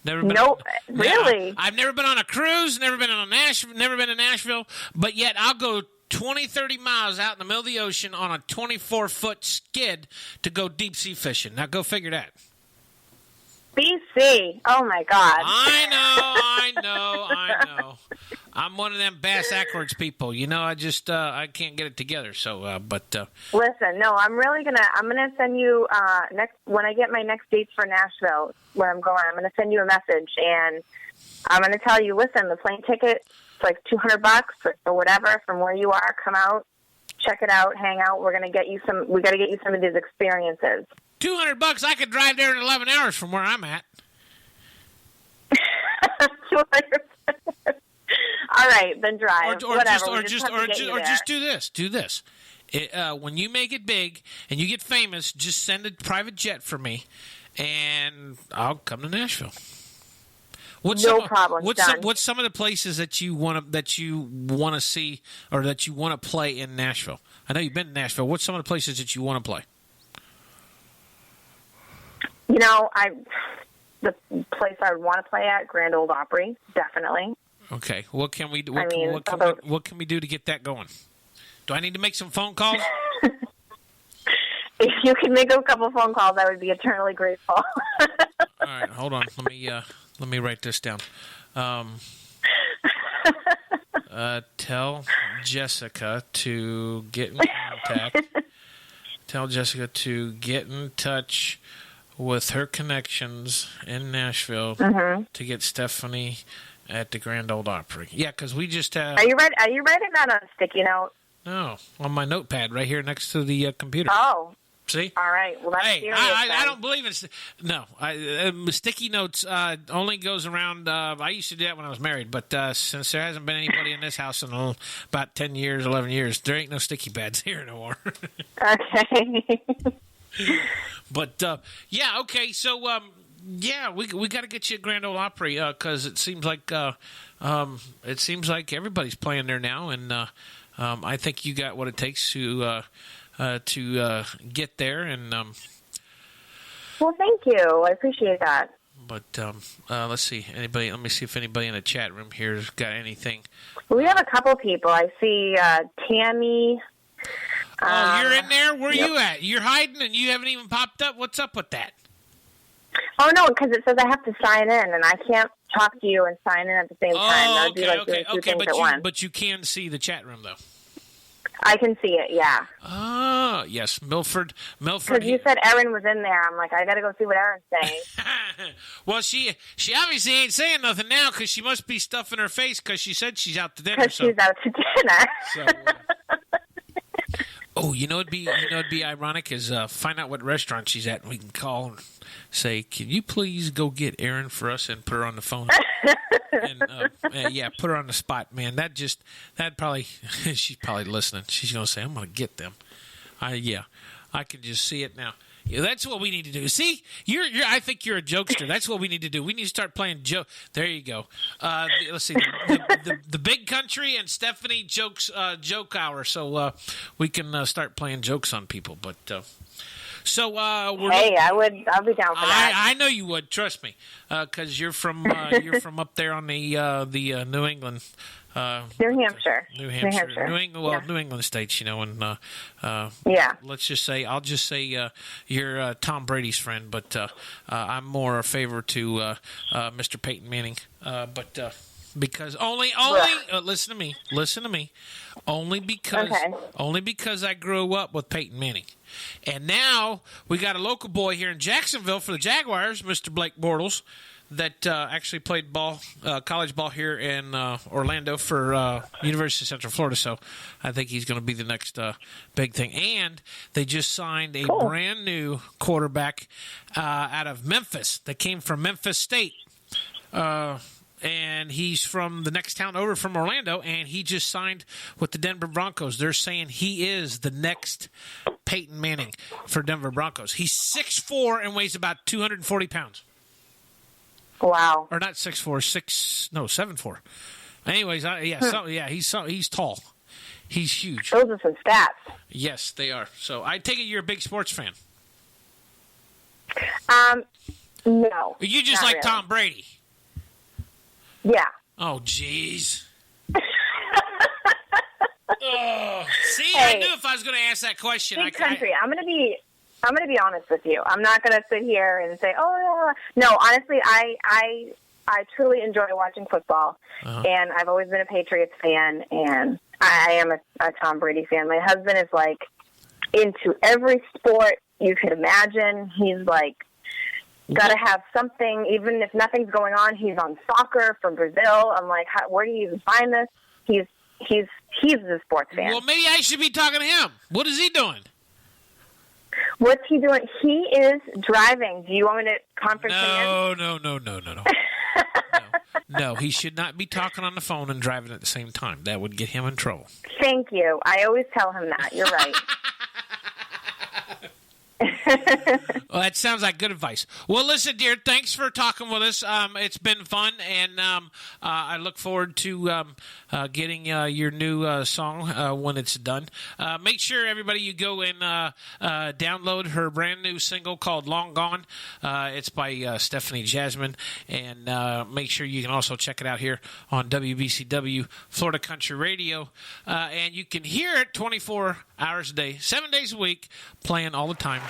Nope, really? I've never been on a cruise, never been to Nashville, but yet I'll go 20, 30 miles out in the middle of the ocean on a 24-foot skid to go deep-sea fishing. Now, go figure that. BC. Oh, my God. I know. I'm one of them Bass Ackwards people. You know, I can't get it together. So, Listen, no, I'm gonna send you when I get my next dates for Nashville, where I'm going. I'm gonna send you a message, and I'm gonna tell you, listen, the plane ticket, it's like $200 or whatever from where you are. Come out, check it out, hang out. We got to get you some of these experiences. $200, I could drive there in 11 hours from where I'm at. All right, then drive. Or whatever. just do this. Do this. When you make it big and you get famous, just send a private jet for me, and I'll come to Nashville. What's some of the places that you want to see or that you want to play in Nashville? I know you've been to Nashville. What's some of the places that you want to play? You know, the place I would want to play at, Grand Ole Opry, definitely. Okay, what can we do? What can we do to get that going? Do I need to make some phone calls? If you can make a couple phone calls, I would be eternally grateful. All right, hold on. Let me write this down. Tell Jessica to get in contact. Tell Jessica to get in touch with her connections in Nashville to get Stefanie at the Grand Ole Opry. Yeah, because we just have... Are you writing that on a sticky note? No, on my notepad right here next to the computer. Oh. See? All right. Well, that's serious. I don't believe it's... No. Sticky notes only goes around... I used to do that when I was married, but since there hasn't been anybody in this house in about 10 years, 11 years, there ain't no sticky pads here no more. Okay. But, yeah, okay, so... yeah, we got to get you at Grand Ole Opry because it seems like everybody's playing there now, and I think you got what it takes to get there. And well, thank you. I appreciate that. But let's see. Let me see if anybody in the chat room here has got anything. We have a couple people. I see Tammy. Oh, you're in there? Where are you at? You're hiding and you haven't even popped up? What's up with that? Oh, no, because it says I have to sign in, and I can't talk to you and sign in at the same time. That would be like doing two things at once. But you can see the chat room, though. I can see it, yeah. Oh, yes, Milford. Because you said Erin was in there. I'm like, I got to go see what Erin's saying. Well, she obviously ain't saying nothing now because she must be stuffing her face because she said she's out to dinner. Because she's out to dinner. So, oh, you know it'd be ironic is find out what restaurant she's at, and we can call and say, "Can you please go get Erin for us and put her on the phone?" And yeah, put her on the spot, man. That probably she's probably listening. She's gonna say, "I'm gonna get them." I can just see it now. Yeah, that's what we need to do. See, I think you're a jokester. That's what we need to do. We need to start playing joke. There you go. Let's see, the Big Country and Stefanie joke hour. So we can start playing jokes on people. But I'll be down for that. I know you would. Trust me, because you're from up there on the New England. New Hampshire. New England states, you know, and yeah. Let's just say, I'll just say you're Tom Brady's friend, but I'm more a favor to Mr. Peyton Manning, but because only listen to me, only because I grew up with Peyton Manning, and now we got a local boy here in Jacksonville for the Jaguars, Mr. Blake Bortles, that actually played college ball here in Orlando for University of Central Florida. So I think he's going to be the next big thing. And they just signed a brand new quarterback out of Memphis that came from Memphis State. And he's from the next town over from Orlando, and he just signed with the Denver Broncos. They're saying he is the next Peyton Manning for Denver Broncos. He's 6'4" and weighs about 240 pounds. Wow. Or not 6'4", 7'4". Anyways, he's tall. He's huge. Those are some stats. Yes, they are. So I take it you're a big sports fan. No. You just like really. Tom Brady. Yeah. Oh, jeez. See, Hey, I knew if I was going to ask that question. Big country. I'm gonna be honest with you. I'm not gonna sit here and say, "Oh, no." Honestly, I truly enjoy watching football, and I've always been a Patriots fan, and I am a Tom Brady fan. My husband is like into every sport you could imagine. He's like got to have something, even if nothing's going on. He's on soccer from Brazil. I'm like, where do you even find this? He's a sports fan. Well, maybe I should be talking to him. What is he doing? What's he doing? He is driving. Do you want me to conference him in? No. No, he should not be talking on the phone and driving at the same time. That would get him in trouble. Thank you. I always tell him that. You're right. Well, that sounds like good advice. Well, listen, dear, thanks for talking with us. It's been fun, and I look forward to getting your new song when it's done. Make sure, everybody, you go and download her brand new single called Long Gone. It's by Stefanie Jasmine, and make sure you can also check it out here on WBCW, Florida Country Radio, and you can hear it 24 hours a day, 7 days a week, playing all the time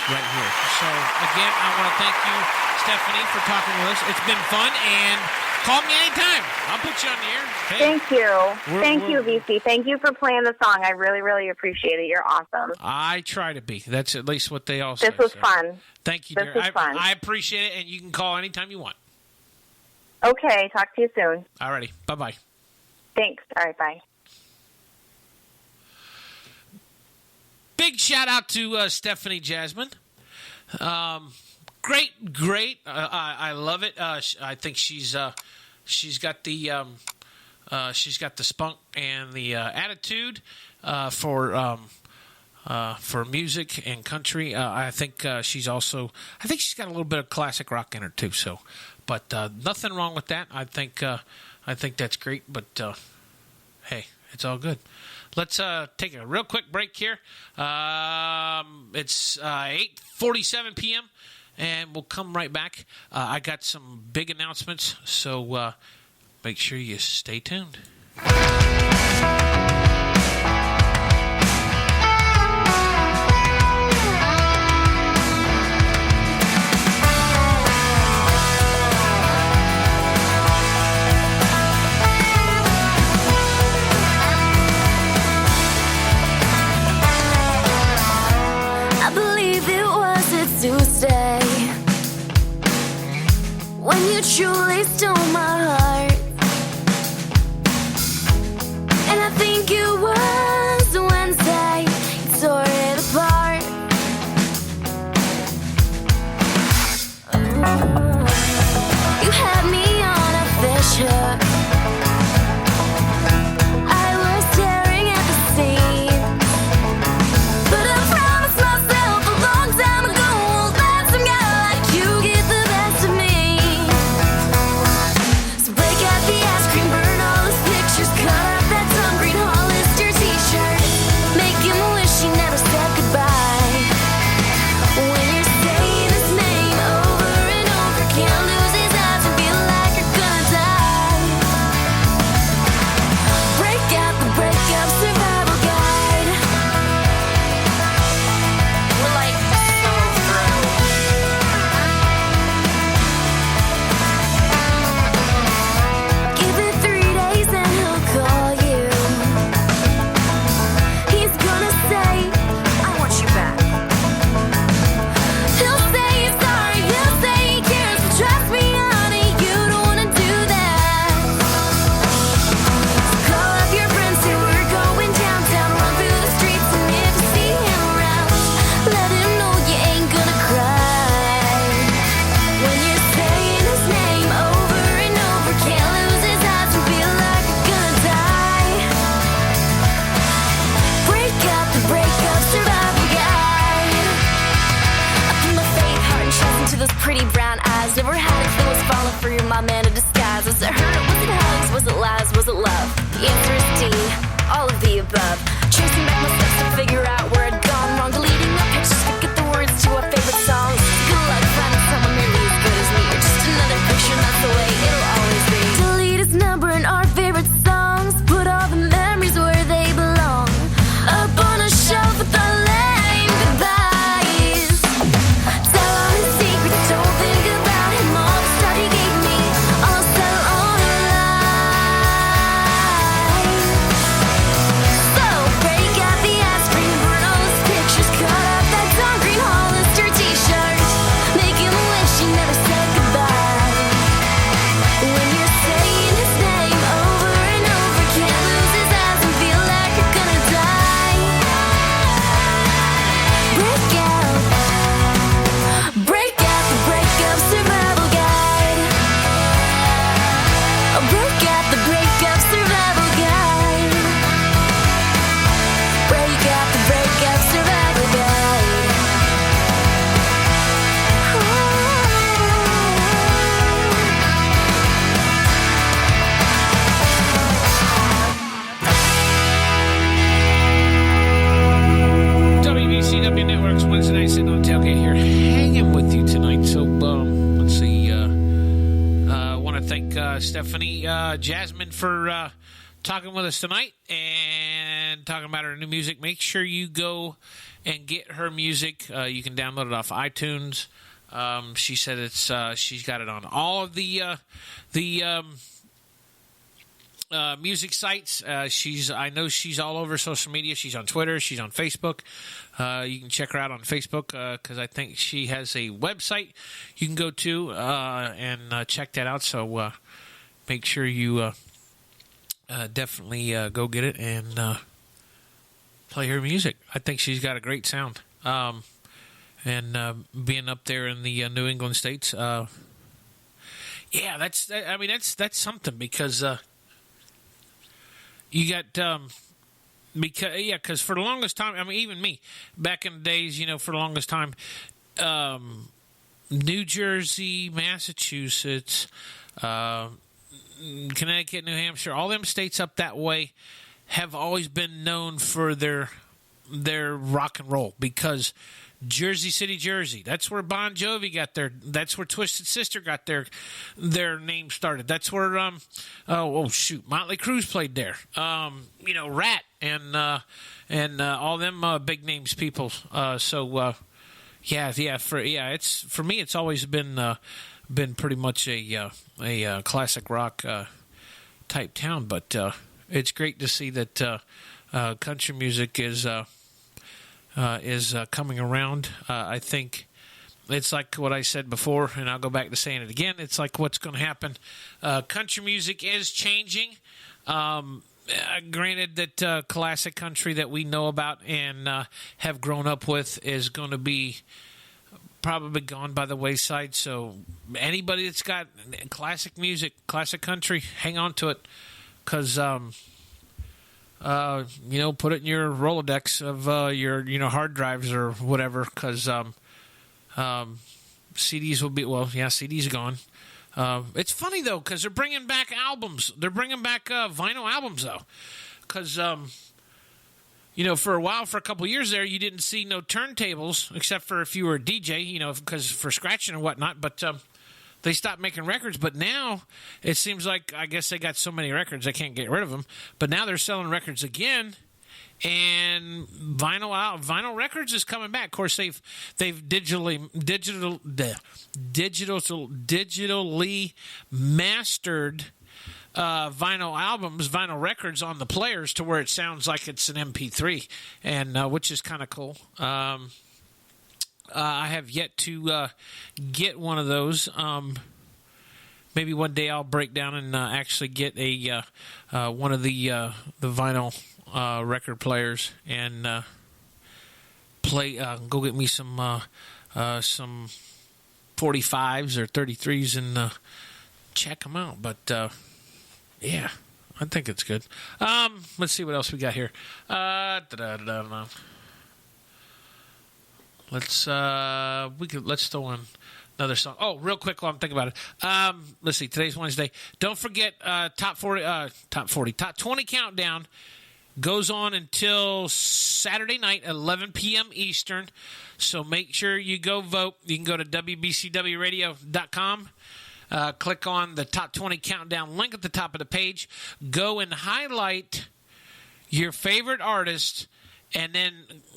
right here. So, again, I want to thank you, Stefanie, for talking with us. It's been fun, and call me anytime. I'll put you on the air. Hey, Thank you. Thank you, VC. Thank you for playing the song. I really, really appreciate it. You're awesome. I try to be. That's at least what they all say. This was so. fun. Thank you, This dear. was fun. I appreciate it, and you can call anytime you want. Okay. Talk to you soon. All righty. Bye-bye. Thanks. All right. Bye. Big shout out to Stefanie Jasmine. Great. I love it. I think she's got the spunk and the attitude for music and country. I think she's got a little bit of classic rock in her too. So, but nothing wrong with that. I think that's great. But hey, it's all good. Let's take a real quick break here. It's 8:47 p.m., and we'll come right back. I got some big announcements, so make sure you stay tuned. Tuesday, when you truly stole my heart, and I think it was Wednesday, you tore it apart. You had me on a fish hook. I was staring at the scene, but I promised myself a long time ago, some guy like you get the best of me. So break out the ice cream, burn all his pictures, cut up that sun green Hollister t-shirt, make him wish he never said goodbye. When you're saying his name over and over, can't lose his eyes and feel like you're gonna die. Break out the breakup survival guide. We're like so through. Give it 3 days and he'll call you. He's gonna say, I want you back. He'll say he's sorry, he'll say he cares, but trust me, honey, you don't wanna do that. So call up your friends who are going downtown, run through the streets, and if you see him around, let him know you ain't gonna cry. When you're saying his name over and over, can't lose his eyes and feel like you're gonna die. Break out the breakup survival guide. I put my fake heart and chest into those pretty brown eyes. Never had it, was falling for you, my man in disguise. Was it hurt? Was it hugs? Was it lies? Was it love? The answer is D, all of the above. Tracing back my steps to figure out where I'd gone wrong. Deleting my pictures to get the words to our favorite songs. Good luck finding someone nearly as good as me. You're just another picture, that's the way it'll always be. Delete his number and our favorite songs. Put all the memories where they belong. Stefanie Jasmine for talking with us tonight and talking about her new music. Make sure you go and get her music. You can download it off iTunes. She said she's got it on all of the music sites. I know she's all over social media. She's on Twitter. She's on Facebook. You can check her out on Facebook because I think she has a website you can go to and check that out. So make sure you definitely go get it and play her music. I think she's got a great sound. And being up there in the New England states, that's something because. You got because for the longest time, I mean, even me back in the days, for the longest time, New Jersey, Massachusetts, Connecticut, New Hampshire, all them states up that way have always been known for their rock and roll because Jersey City, Jersey. That's where Bon Jovi got their. That's where Twisted Sister got their name started. That's where Motley Crue's played there. Rat and all them big names people. It's for me. It's always been pretty much a classic rock type town. But it's great to see that country music is coming around. I think it's like what I said before, and I'll go back to saying it again. It's like what's going to happen. Country music is changing. Granted that classic country that we know about and have grown up with is going to be probably gone by the wayside. So anybody that's got classic music, classic country, hang on to it because put it in your Rolodex of your hard drives or whatever, because CDs will be CDs are gone. It's funny though, because they're bringing back albums. They're bringing back vinyl albums though, because for a while, for a couple of years there, you didn't see no turntables except for if you were a DJ, because for scratching and whatnot, but. They stopped making records, but now it seems like, I guess they got so many records they can't get rid of them. But now they're selling records again, and vinyl records is coming back. Of course, they've digitally mastered vinyl albums, vinyl records on the players to where it sounds like it's an MP3, and which is kind of cool. I have yet to get one of those. Maybe one day I'll break down and actually get a one of the vinyl record players and play. Go get me some 45s or 33s and check them out. But I think it's good. Let's see what else we got here. Let's throw in another song. Oh, real quick while I'm thinking about it. Let's see. Today's Wednesday. Don't forget top 20 countdown goes on until Saturday night, 11 p.m. Eastern. So make sure you go vote. You can go to WBCWradio.com. Click on the top 20 countdown link at the top of the page. Go and highlight your favorite artist. And then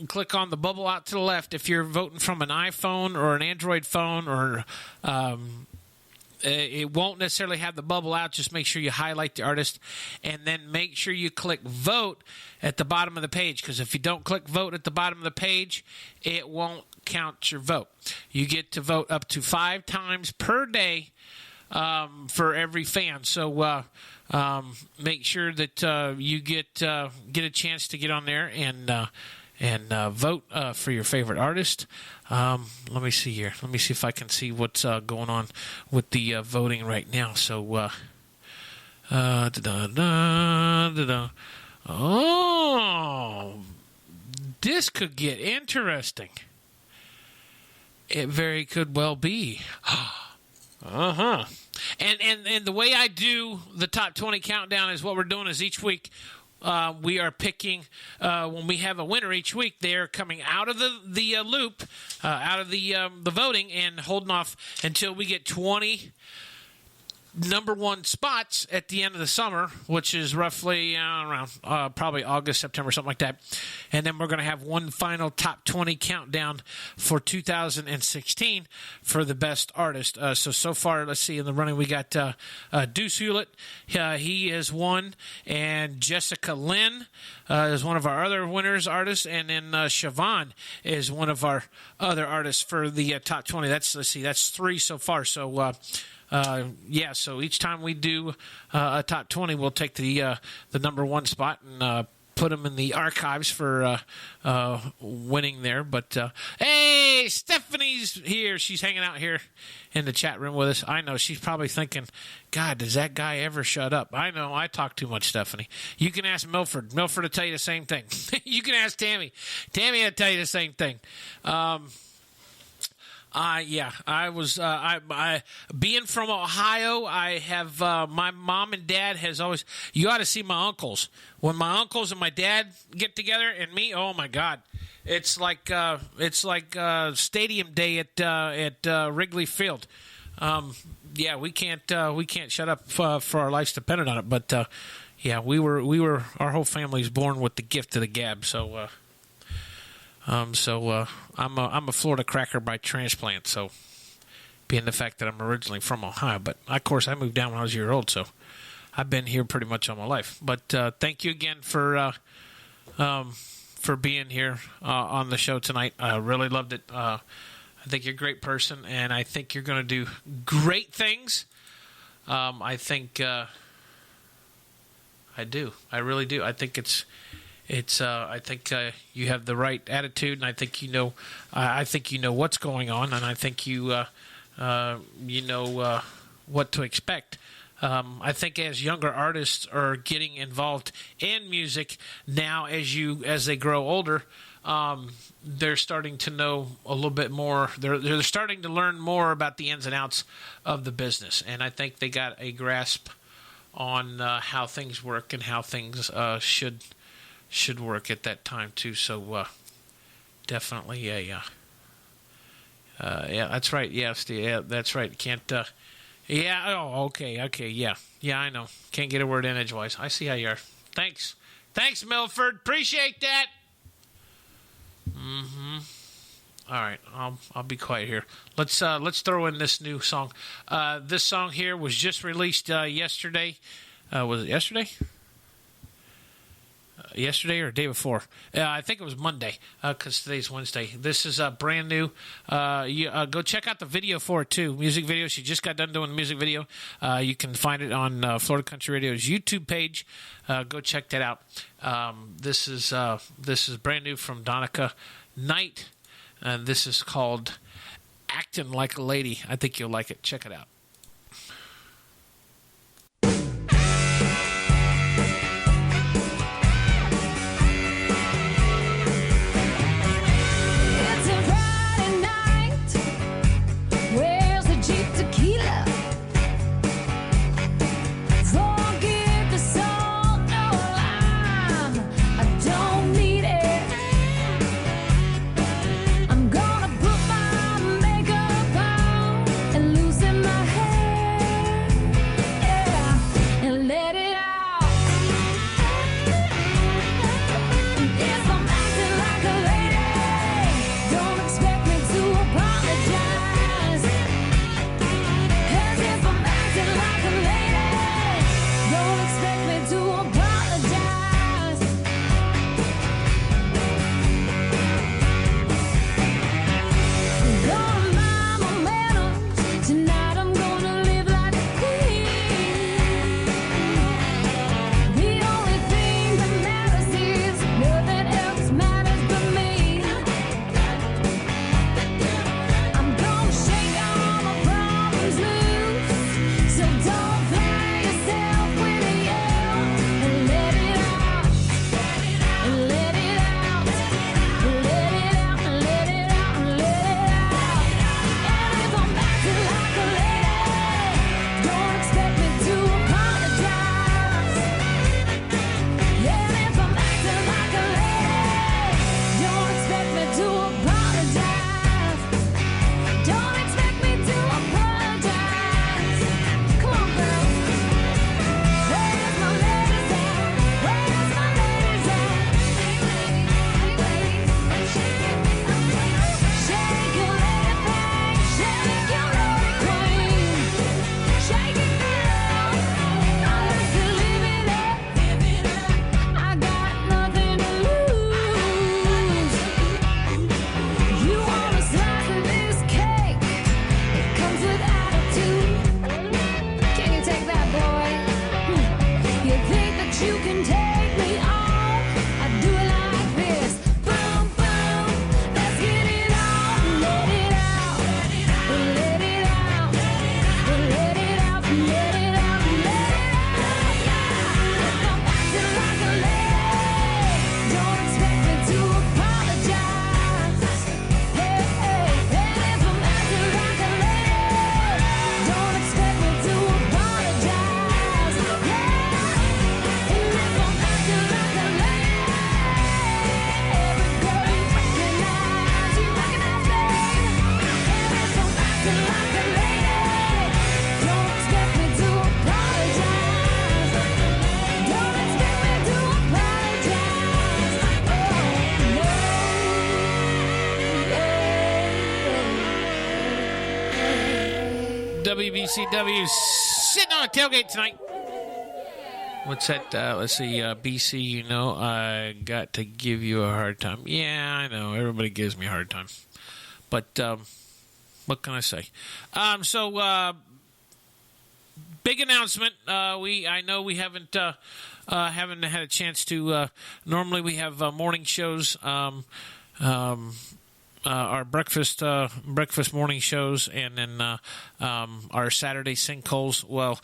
click on the bubble out to the left if you're voting from an iPhone or an Android phone, or it won't necessarily have the bubble out. Just make sure you highlight the artist, and then make sure you click vote at the bottom of the page, because if you don't click vote at the bottom of the page, it won't count your vote. You get to vote up to 5 times per day for every fan. So make sure that you get a chance to get on there and vote for your favorite artist. Let me see here. Let me see if I can see what's going on with the voting right now. So, oh, this could get interesting. It very could well be. Uh-huh. And the way I do the top 20 countdown is what we're doing is each week we are picking, when we have a winner each week, they're coming out of the loop, out of the voting, and holding off until we get 20 number one spots at the end of the summer, which is roughly around probably August, September, something like that. And then we're going to have one final top 20 countdown for 2016 for the best artist. So far, let's see, in the running, we got Deuce Hewlett. He has won. And Jessica Lynn is one of our other winners artists. And then Siobhan is one of our other artists for the top 20. That's 3 so far. So, so each time we do a top 20, we'll take the number one spot and put them in the archives for winning there. But, hey, Stephanie's here. She's hanging out here in the chat room with us. I know she's probably thinking, God, does that guy ever shut up? I know I talk too much, Stephanie. You can ask Milford. Milford will tell you the same thing. You can ask Tammy. Tammy will tell you the same thing. I was being from Ohio. I have my mom and dad has always. You ought to see my uncles. When my uncles and my dad get together and me, oh my God, it's like Stadium Day at Wrigley Field. We can't shut up for our lives dependent on it. But our whole family's born with the gift of the gab. So. I'm a Florida cracker by transplant, so being the fact that I'm originally from Ohio. But, of course, I moved down when I was a year old, so I've been here pretty much all my life. But thank you again for being here on the show tonight. I really loved it. I think you're a great person, and I think you're going to do great things. I think I do. I really do. I think I think you have the right attitude, and I think you know. I think you know what's going on, and I think you know what to expect. I think as younger artists are getting involved in music now, as they grow older, they're starting to know a little bit more. They're starting to learn more about the ins and outs of the business, and I think they got a grasp on how things work and how things should work at that time too. So definitely, yeah, that's right. Yeah, that's right. Can't. Oh, okay, yeah, I know. Can't get a word in edgewise. I see how you are. Thanks, Milford. Appreciate that. All right, I'll be quiet here. Let's throw in this new song. This song here was just released yesterday. Was it yesterday? Yesterday or the day before? I think it was Monday, because today's Wednesday. This is brand new. Go check out the video for it too. Music video. She just got done doing the music video. You can find it on Florida Country Radio's YouTube page. Go check that out. This is brand new from Donica Knight, and this is called "Acting Like a Lady." I think you'll like it. Check it out. I'm gonna put my makeup on and loosen my hair. You can take me on. I do it like this. Boom, boom. Let's get it on. Let it out. Let it out. Let it out. Let it out. Let it out. If I'm acting like a lady, don't expect me to apologize. Hey, hey. And if I'm acting like a lady, don't expect me to apologize. Yeah. And if I'm acting like a lady, every girl you recognize me. And if I'm acting like a lady, don't expect me to apologize. Don't expect me to apologize. WBCW sitting on a tailgate tonight. What's that? Let's see, BC, you know, I got to give you a hard time. Yeah, I know. Everybody gives me a hard time. But what can I say? Big announcement. I know we haven't had a chance to. Normally we have morning shows. Our breakfast morning shows, and then our Saturday sinkholes. Well,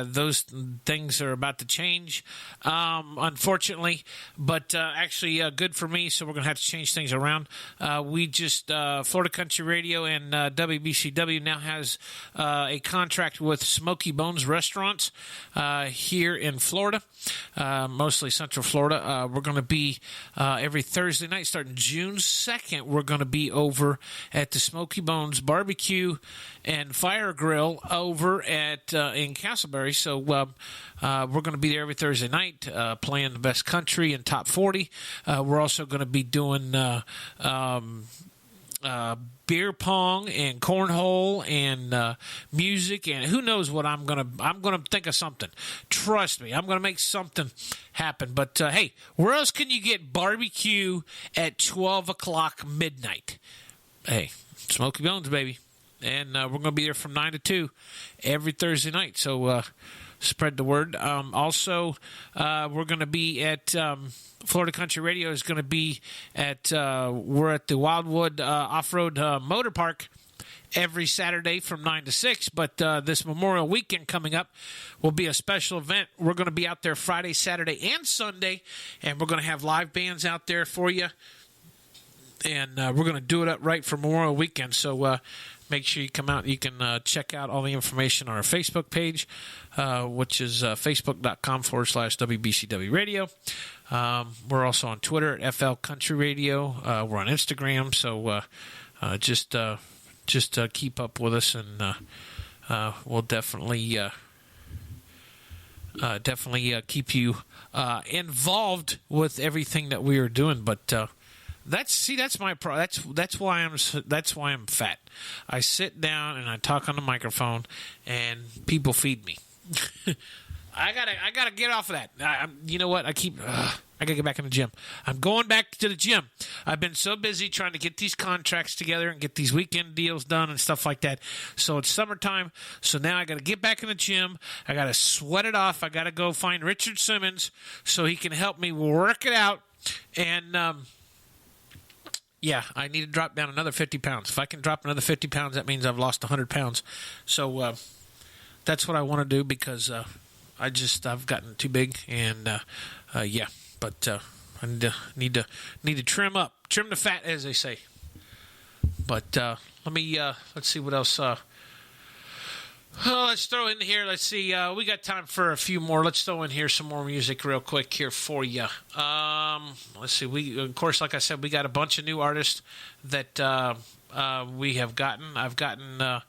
those things are about to change, unfortunately, but actually good for me. So we're going to have to change things around. We just Florida Country Radio and WBCW now has a contract with Smoky Bones Restaurants here in Florida, mostly Central Florida. We're going to be every Thursday night starting June 2nd. We're going to be over at the Smoky Bones Barbecue and Fire Grill over at in Castleberry. So we're going to be there every Thursday night playing the best country and top 40. We're also going to be doing beer pong and cornhole and music, and who knows what I'm gonna think of something. Trust me, I'm gonna make something happen. But hey, where else can you get barbecue at 12 o'clock midnight? Hey, Smoky Bones, baby. And we're gonna be there from 9 to 2 every Thursday night. So spread the word. Also, we're gonna be at Florida Country Radio is going to be at we're at the Wildwood Off-Road Motor Park every Saturday from 9 to 6, but this Memorial Weekend coming up will be a special event. We're going to be out there Friday, Saturday, and Sunday, and we're going to have live bands out there for you, and we're going to do it up right for Memorial Weekend, so make sure you come out. You can check out all the information on our Facebook page, which is facebook.com/WBCW Radio. We're also on Twitter at FL Country Radio. We're on Instagram, so just keep up with us, and we'll definitely keep you involved with everything that we are doing. But that's my that's why I'm fat. I sit down and I talk on the microphone, and people feed me. I gotta get off of that. You know what? I gotta get back in the gym. I'm going back to the gym. I've been so busy trying to get these contracts together and get these weekend deals done and stuff like that. So it's summertime. So now I gotta get back in the gym. I gotta sweat it off. I gotta go find Richard Simmons so he can help me work it out. And yeah, I need to drop down another 50 pounds. If I can drop another 50 pounds, that means I've lost 100 pounds. So that's what I want to do, because I've gotten too big, and yeah. But I need to trim the fat, as they say. But let's see what else. Let's throw in here. Let's see. We got time for a few more. Let's throw in here some more music real quick here for you. Let's see. We, of course, like I said, we got a bunch of new artists that we have gotten. I've gotten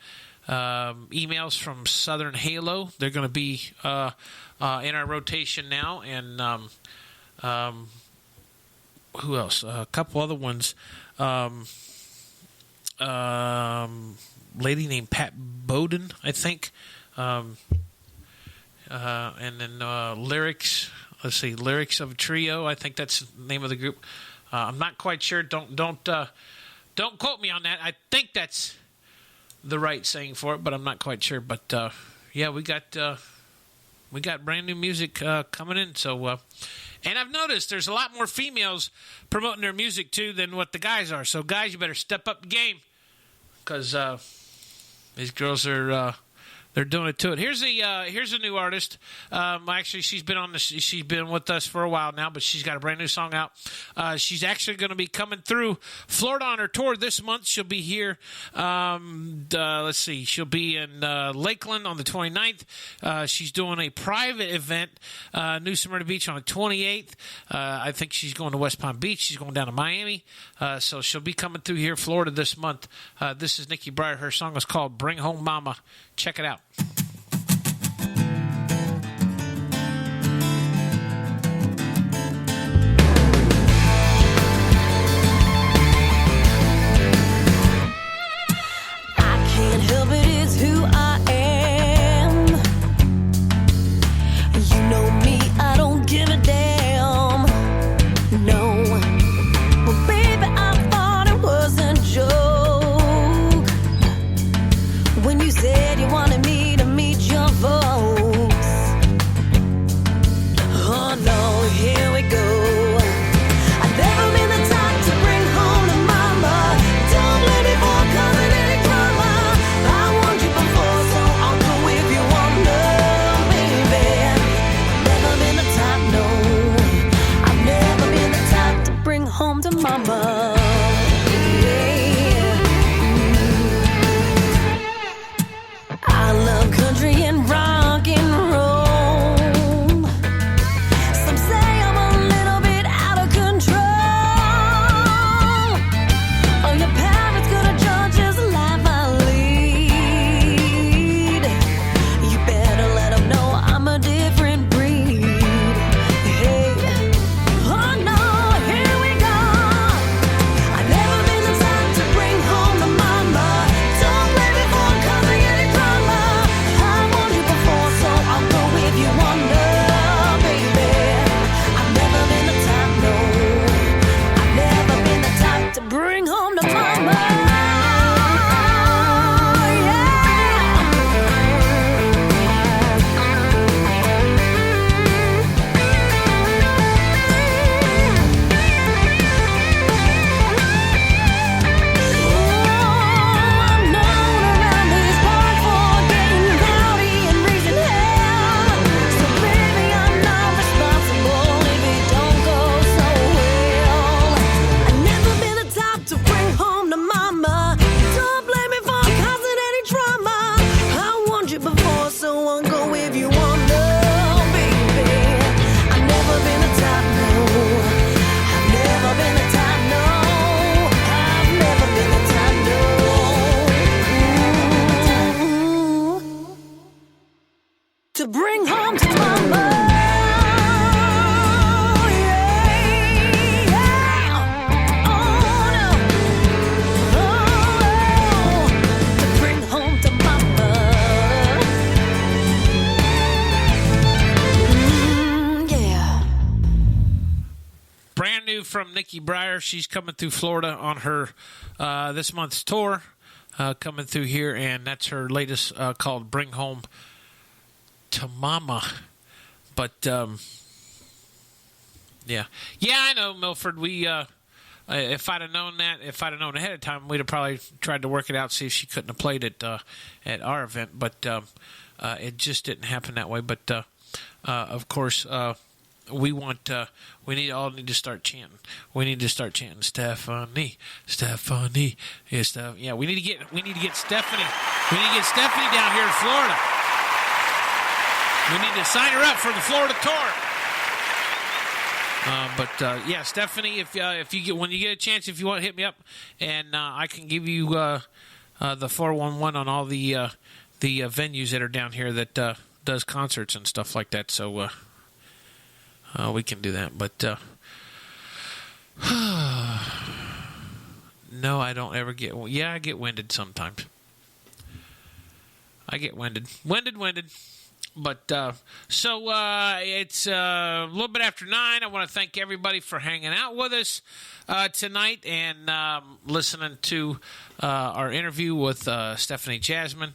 emails from Southern Halo. They're going to be in our rotation now, and who else? A couple other ones. Lady named Pat Bowden, I think. And then Lyrics. Let's see, Lyrics of a Trio. I think that's the name of the group. I'm not quite sure. Don't quote me on that. I think that's the right saying for it, but I'm not quite sure. But yeah, we got we got brand new music coming in. So, and I've noticed there's a lot more females promoting their music too than what the guys are. So, guys, you better step up the game because these girls are. They're doing it to it. Here's a new artist. Actually, she's been with us for a while now, but she's got a brand new song out. She's actually going to be coming through Florida on her tour this month. She'll be here. Let's see. She'll be in Lakeland on the 29th. She's doing a private event, New Smyrna Beach on the 28th. I think she's going to West Palm Beach. She's going down to Miami. So she'll be coming through here, Florida, this month. This is Nikki Breyer. Her song is called "Bring Home Mama." Check it out. I can't help it, it's who I am. You know me, I don't give a damn. No, well, baby, I thought it was a joke when you said you wanted me to meet your folks. Oh no, here we go. I've never been the type to bring home to mama. Don't let me fall cause of any drama. I warned you before, so I'll go if you want love, baby. Never been the type, no. I've never been the type to bring home to mama. I love country and rock and roll. Some say I'm a little bit out of control. Oh, your parents gonna judge this life I lead. You better let them know I'm a different breed. Hey, oh no, here we go. I've never been the type to bring home to mama. Don't let me fall cause of any drama. I warned you before, so I'll go if you want love, baby. I've never been the type, no. I've never been the type to bring home to mama. I'm known around these parts for getting rowdy and raising hell. So baby, I'm not responsible if it don't go so well. I've never been the type to bring home to mama. Don't blame me for causing any drama. I warned you before, so I'll go if you want love, baby. I've never been the type, no. I've never been the type, no. I've never been the type, no. To bring home to mama. Yeah. Oh no. Oh, to bring home to mama. Yeah. Brand new from Nikki Breyer. She's coming through Florida on her this month's tour, coming through here, and that's her latest called "Bring Home to Mama." But yeah, I know, Milford. We if I'd have known ahead of time, we'd have probably tried to work it out, see if she couldn't have played it at our event, but it just didn't happen that way. But of course, we want we need to start chanting. We need to start chanting Stefanie. Yeah, we need to get Stephanie. We need to get Stephanie down here in Florida. We need to sign her up for the Florida tour. But yeah, Stephanie, if when you get a chance, if you want to hit me up, and I can give you the 411 on all the venues that are down here that does concerts and stuff like that. So we can do that. But no, I don't ever get. Yeah, I get winded sometimes. I get winded. But so it's a little bit after 9. I want to thank everybody for hanging out with us tonight and listening to our interview with Stefanie Jasmine.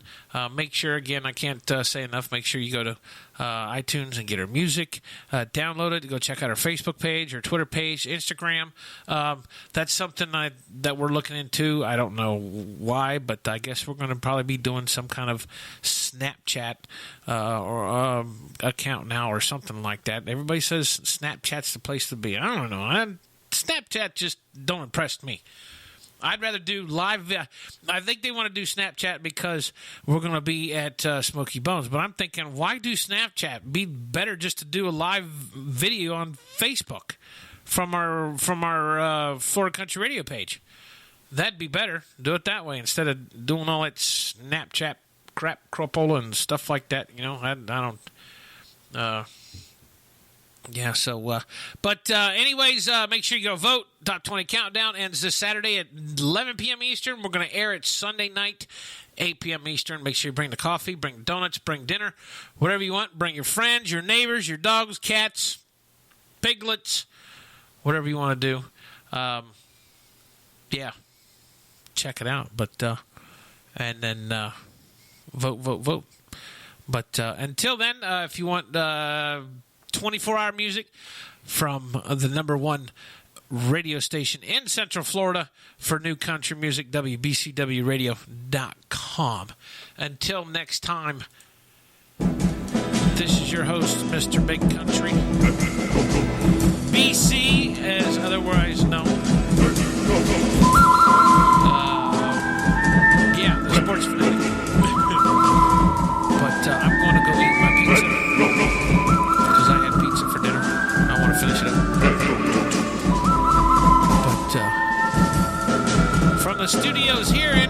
Make sure, again, I can't say enough, make sure you go to iTunes and get her music. Download it. Go check out her Facebook page, her Twitter page, Instagram. That's something that we're looking into. I don't know why, but I guess we're going to probably be doing some kind of Snapchat or account now or something like that. Everybody says Snapchat's the place to be. I don't know. Snapchat just don't impress me. I'd rather do live. I think they want to do Snapchat because we're going to be at Smoky Bones. But I'm thinking, why do Snapchat? Be better just to do a live video on Facebook from our Florida Country Radio page. That'd be better. Do it that way instead of doing all that Snapchat crap, crapola, and stuff like that. You know, I don't. Yeah, so, but anyways, make sure you go vote. Top 20 Countdown ends this Saturday at 11 p.m. Eastern. We're going to air it Sunday night, 8 p.m. Eastern. Make sure you bring the coffee, bring donuts, bring dinner, whatever you want. Bring your friends, your neighbors, your dogs, cats, piglets, whatever you want to do. Yeah, check it out. But, and then vote. But until then, if you want 24-hour music from the number one radio station in Central Florida for new country music, WBCWradio.com. Until next time, this is your host, Mr. Big Country. BC, as otherwise known. Yeah, the sports fanatic. But I'm going to go eat my pizza. I had pizza for dinner. I want to finish it up. But from the studios here in